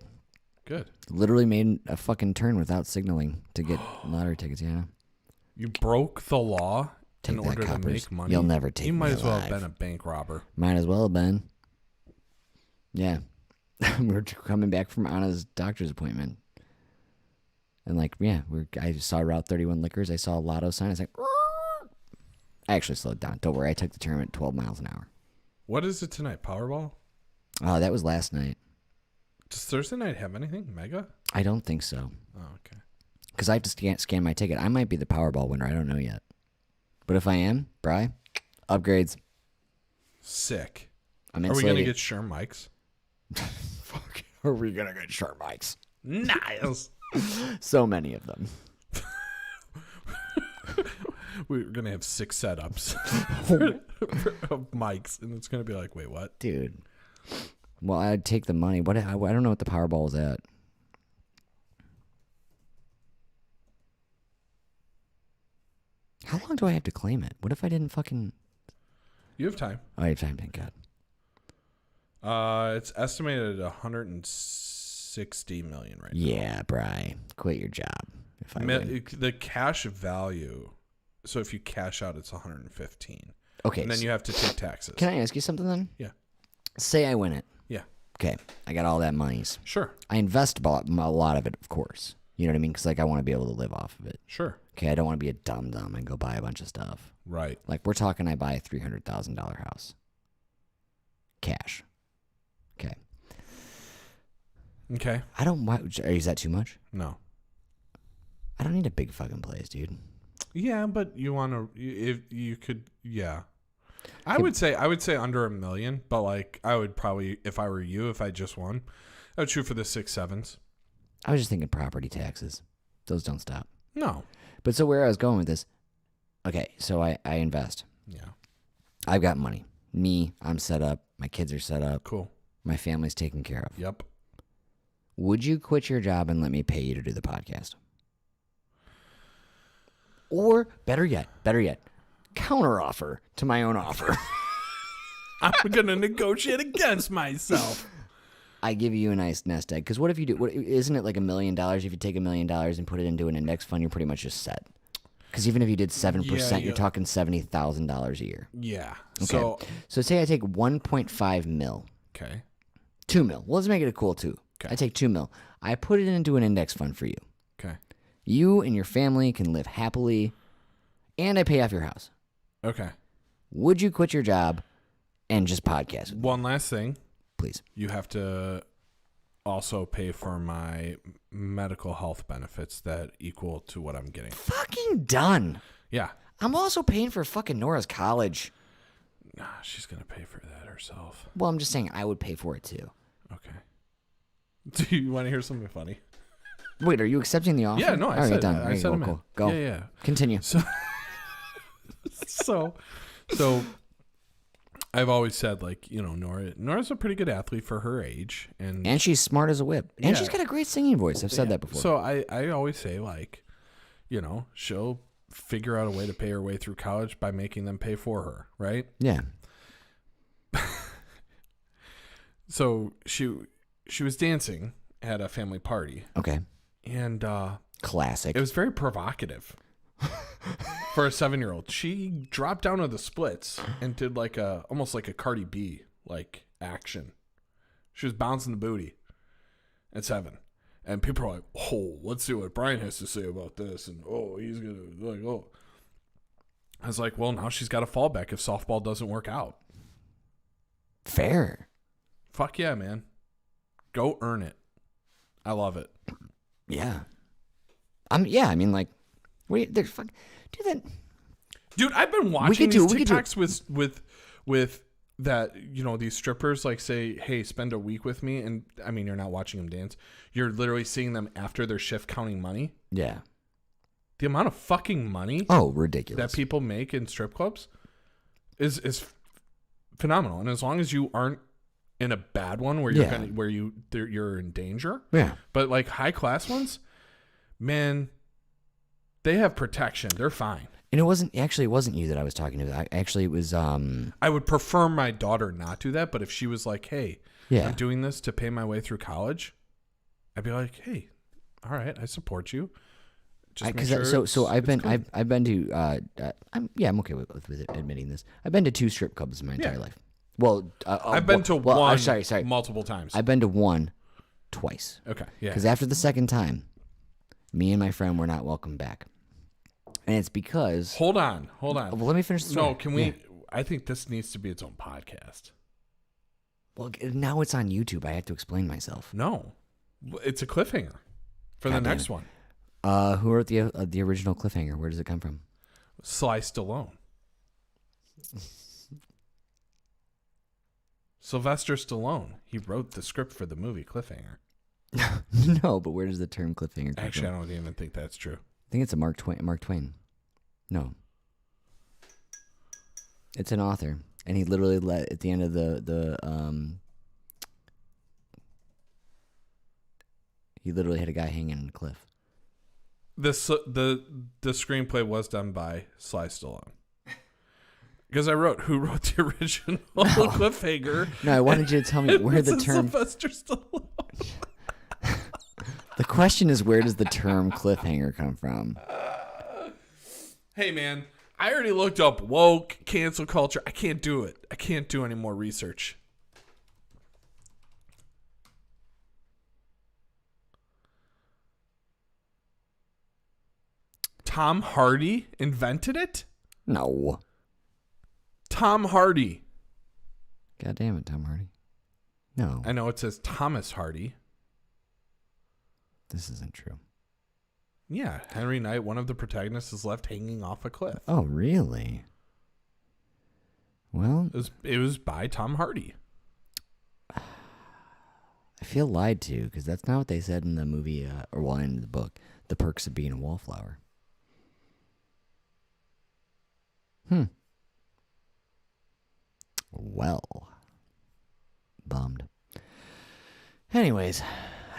Good. Literally made a fucking turn without signaling to get lottery tickets. Yeah. You broke the law Take in that, order to coppers. make money. You'll never take You me might as well have alive. been a bank robber. Might as well have been. Yeah. We were coming back from Anna's doctor's appointment. And like, yeah, I saw Route 31 Liquors. I saw a lotto sign. I was like, "Rrrr." I actually slowed down. Don't worry. I took the turn at 12 miles an hour. What is it tonight? Powerball? Oh, that was last night. Does Thursday night have anything? Mega? I don't think so. Oh, okay. Because I have to scan my ticket. I might be the Powerball winner. I don't know yet. But if I am, Bri, upgrades. Sick. I'm Are we insulated. gonna get Sherm mics? Fuck. Are we gonna get sharp mics? Nice. So many of them. We're gonna have 6 setups of mics, and it's gonna be like, wait, what? Dude. Well, I'd take the money. What? I don't know what the Powerball was at. How long do I have to claim it? What if I didn't fucking... You have time. Oh, I have time, thank God. It's estimated at 160 million right now. Yeah, Bri. Quit your job. If I win. The cash value. So if you cash out, it's 115. Okay. And then you have to take taxes. Can I ask you something then? Yeah. Say I win it. Yeah. Okay. I got all that monies. Sure. I invest a lot of it, of course. You know what I mean? Because like I want to be able to live off of it. Sure. Okay. I don't want to be a dum-dum and go buy a bunch of stuff. Right. Like we're talking I buy a $300,000 house. Cash. Okay. Okay. I don't... Why, is that too much? No. I don't need a big fucking place, dude. Yeah, but you want to... If you could... Yeah. I would say under $1 million, but like I would probably, if I were you, if I just won, I would shoot for the 6 7s. I was just thinking property taxes. Those don't stop. No. But so where I was going with this... Okay, so I invest. Yeah. I've got money. Me, I'm set up. My kids are set up. Cool. My family's taken care of. Yep. Would you quit your job and let me pay you to do the podcast? Or better yet, counteroffer to my own offer. I'm going to negotiate against myself. I give you a nice nest egg. Because what if you do? Isn't it like $1 million? If you take $1 million and put it into an index fund, you're pretty much just set. Because even if you did 7%, you're talking $70,000 a year. Yeah. Okay. So say I take 1.5 mil. Okay. 2 mil. Well, let's make it a cool 2. Okay. I take 2 mil. I put it into an index fund for you. Okay. You and your family can live happily, and I pay off your house. Okay. Would you quit your job and just podcast with me? One last thing. Please. You have to also pay for my medical health benefits that equal to what I'm getting. Fucking done. Yeah. I'm also paying for fucking Nora's college. Nah, she's going to pay for that herself. Well, I'm just saying I would pay for it too. Okay. Do you want to hear something funny? Wait, are you accepting the offer? Yeah, no, I said done. I Right, said I'm in. cool. Go. Yeah. Continue. So I've always said, like, you know, Nora's a pretty good athlete for her age. And she's smart as a whip. And Yeah. she's got a great singing voice. I've said that before. So I always say, like, you know, she'll figure out a way to pay her way through college by making them pay for her, right? Yeah. So she was dancing at a family party. Okay. And Classic. it was very provocative for a 7-year-old. She dropped down to the splits and did like almost like a Cardi B like action. She was bouncing the booty at 7. And people are like, oh, let's see what Brian has to say about this. And, oh, he's going to, like, oh. I was like, well, now she's got a fallback if softball doesn't work out. Fair. Fuck yeah, man. Go earn it. I love it. Yeah. I mean, like, wait, there's fuck, do that. Dude, I've been watching these TikToks with that, you know, these strippers like say, hey, spend a week with me. And I mean, you're not watching them dance. You're literally seeing them after their shift counting money. Yeah. The amount of fucking money ridiculous that people make in strip clubs is phenomenal. And as long as you aren't in a bad one where you're in danger. Yeah. But like high class ones, man, they have protection. They're fine. And it wasn't you that I was talking to. It was I would prefer my daughter not do that, but if she was like, "Hey, Yeah. I'm doing this to pay my way through college," I'd be like, "Hey, all right, I support you." Just make sure so I've been good. I've been to I'm okay with admitting this. I've been to 2 strip clubs in my entire life. Well, I've been to one multiple times. I've been to one twice. Okay, yeah. Because after the second time, me and my friend were not welcome back. And it's because... Hold on. Well, let me finish the story. No, can we... Yeah. I think this needs to be its own podcast. Well, now it's on YouTube. I have to explain myself. No. It's a cliffhanger for the next one. Who wrote the original cliffhanger? Where does it come from? Sly Stallone. Sylvester Stallone. He wrote the script for the movie Cliffhanger. No, but where does the term cliffhanger come Actually, from? I don't even think that's true. I think it's a Mark Twain. No. It's an author. And he literally at the end of he literally had a guy hanging on a cliff. The screenplay was done by Sly Stallone. Because who wrote the original Cliffhanger? No, I wanted you to tell me where the It's term. Sylvester Stallone. The question is, where does the term cliffhanger come from? Hey, man, I already looked up woke, cancel culture. I can't do it. I can't do any more research. Tom Hardy invented it? No. Tom Hardy. God damn it, Tom Hardy. No, I know it says Thomas Hardy. this isn't true. Yeah, Henry Knight, one of the protagonists, is left hanging off a cliff. Oh, really? Well, It was by Tom Hardy. I feel lied to because that's not what they said in the movie, or in the book, The Perks of Being a Wallflower. Well, bummed. Anyways,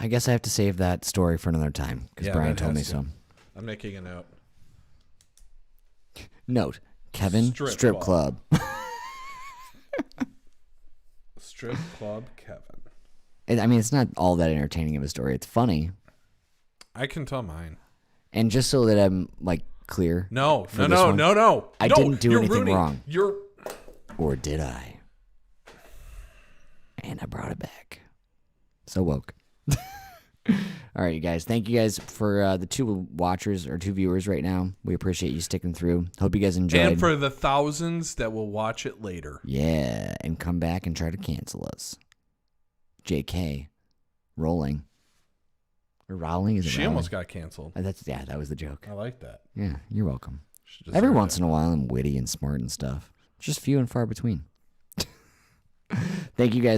I guess I have to save that story for another time because Yeah, Brian that told me has to. so. I'm making a note. Note, Kevin, strip club. Strip club Kevin. I mean, it's not all that entertaining of a story. It's funny. I can tell mine. And just so that I'm, like, clear. No. I didn't do You're anything ruining- wrong. You're... Or did I? And I brought it back. So woke. All right, you guys. Thank you guys for the 2 watchers or 2 viewers right now. We appreciate you sticking through. Hope you guys enjoyed. And for the thousands that will watch it later. Yeah, and come back and try to cancel us. JK. Rolling. Or Rowling? Is it She Rowling? almost got canceled. That was the joke. I like that. Yeah, you're welcome. She deserved Every it. once in a while, I'm witty and smart and stuff. Just few and far between. Thank you guys.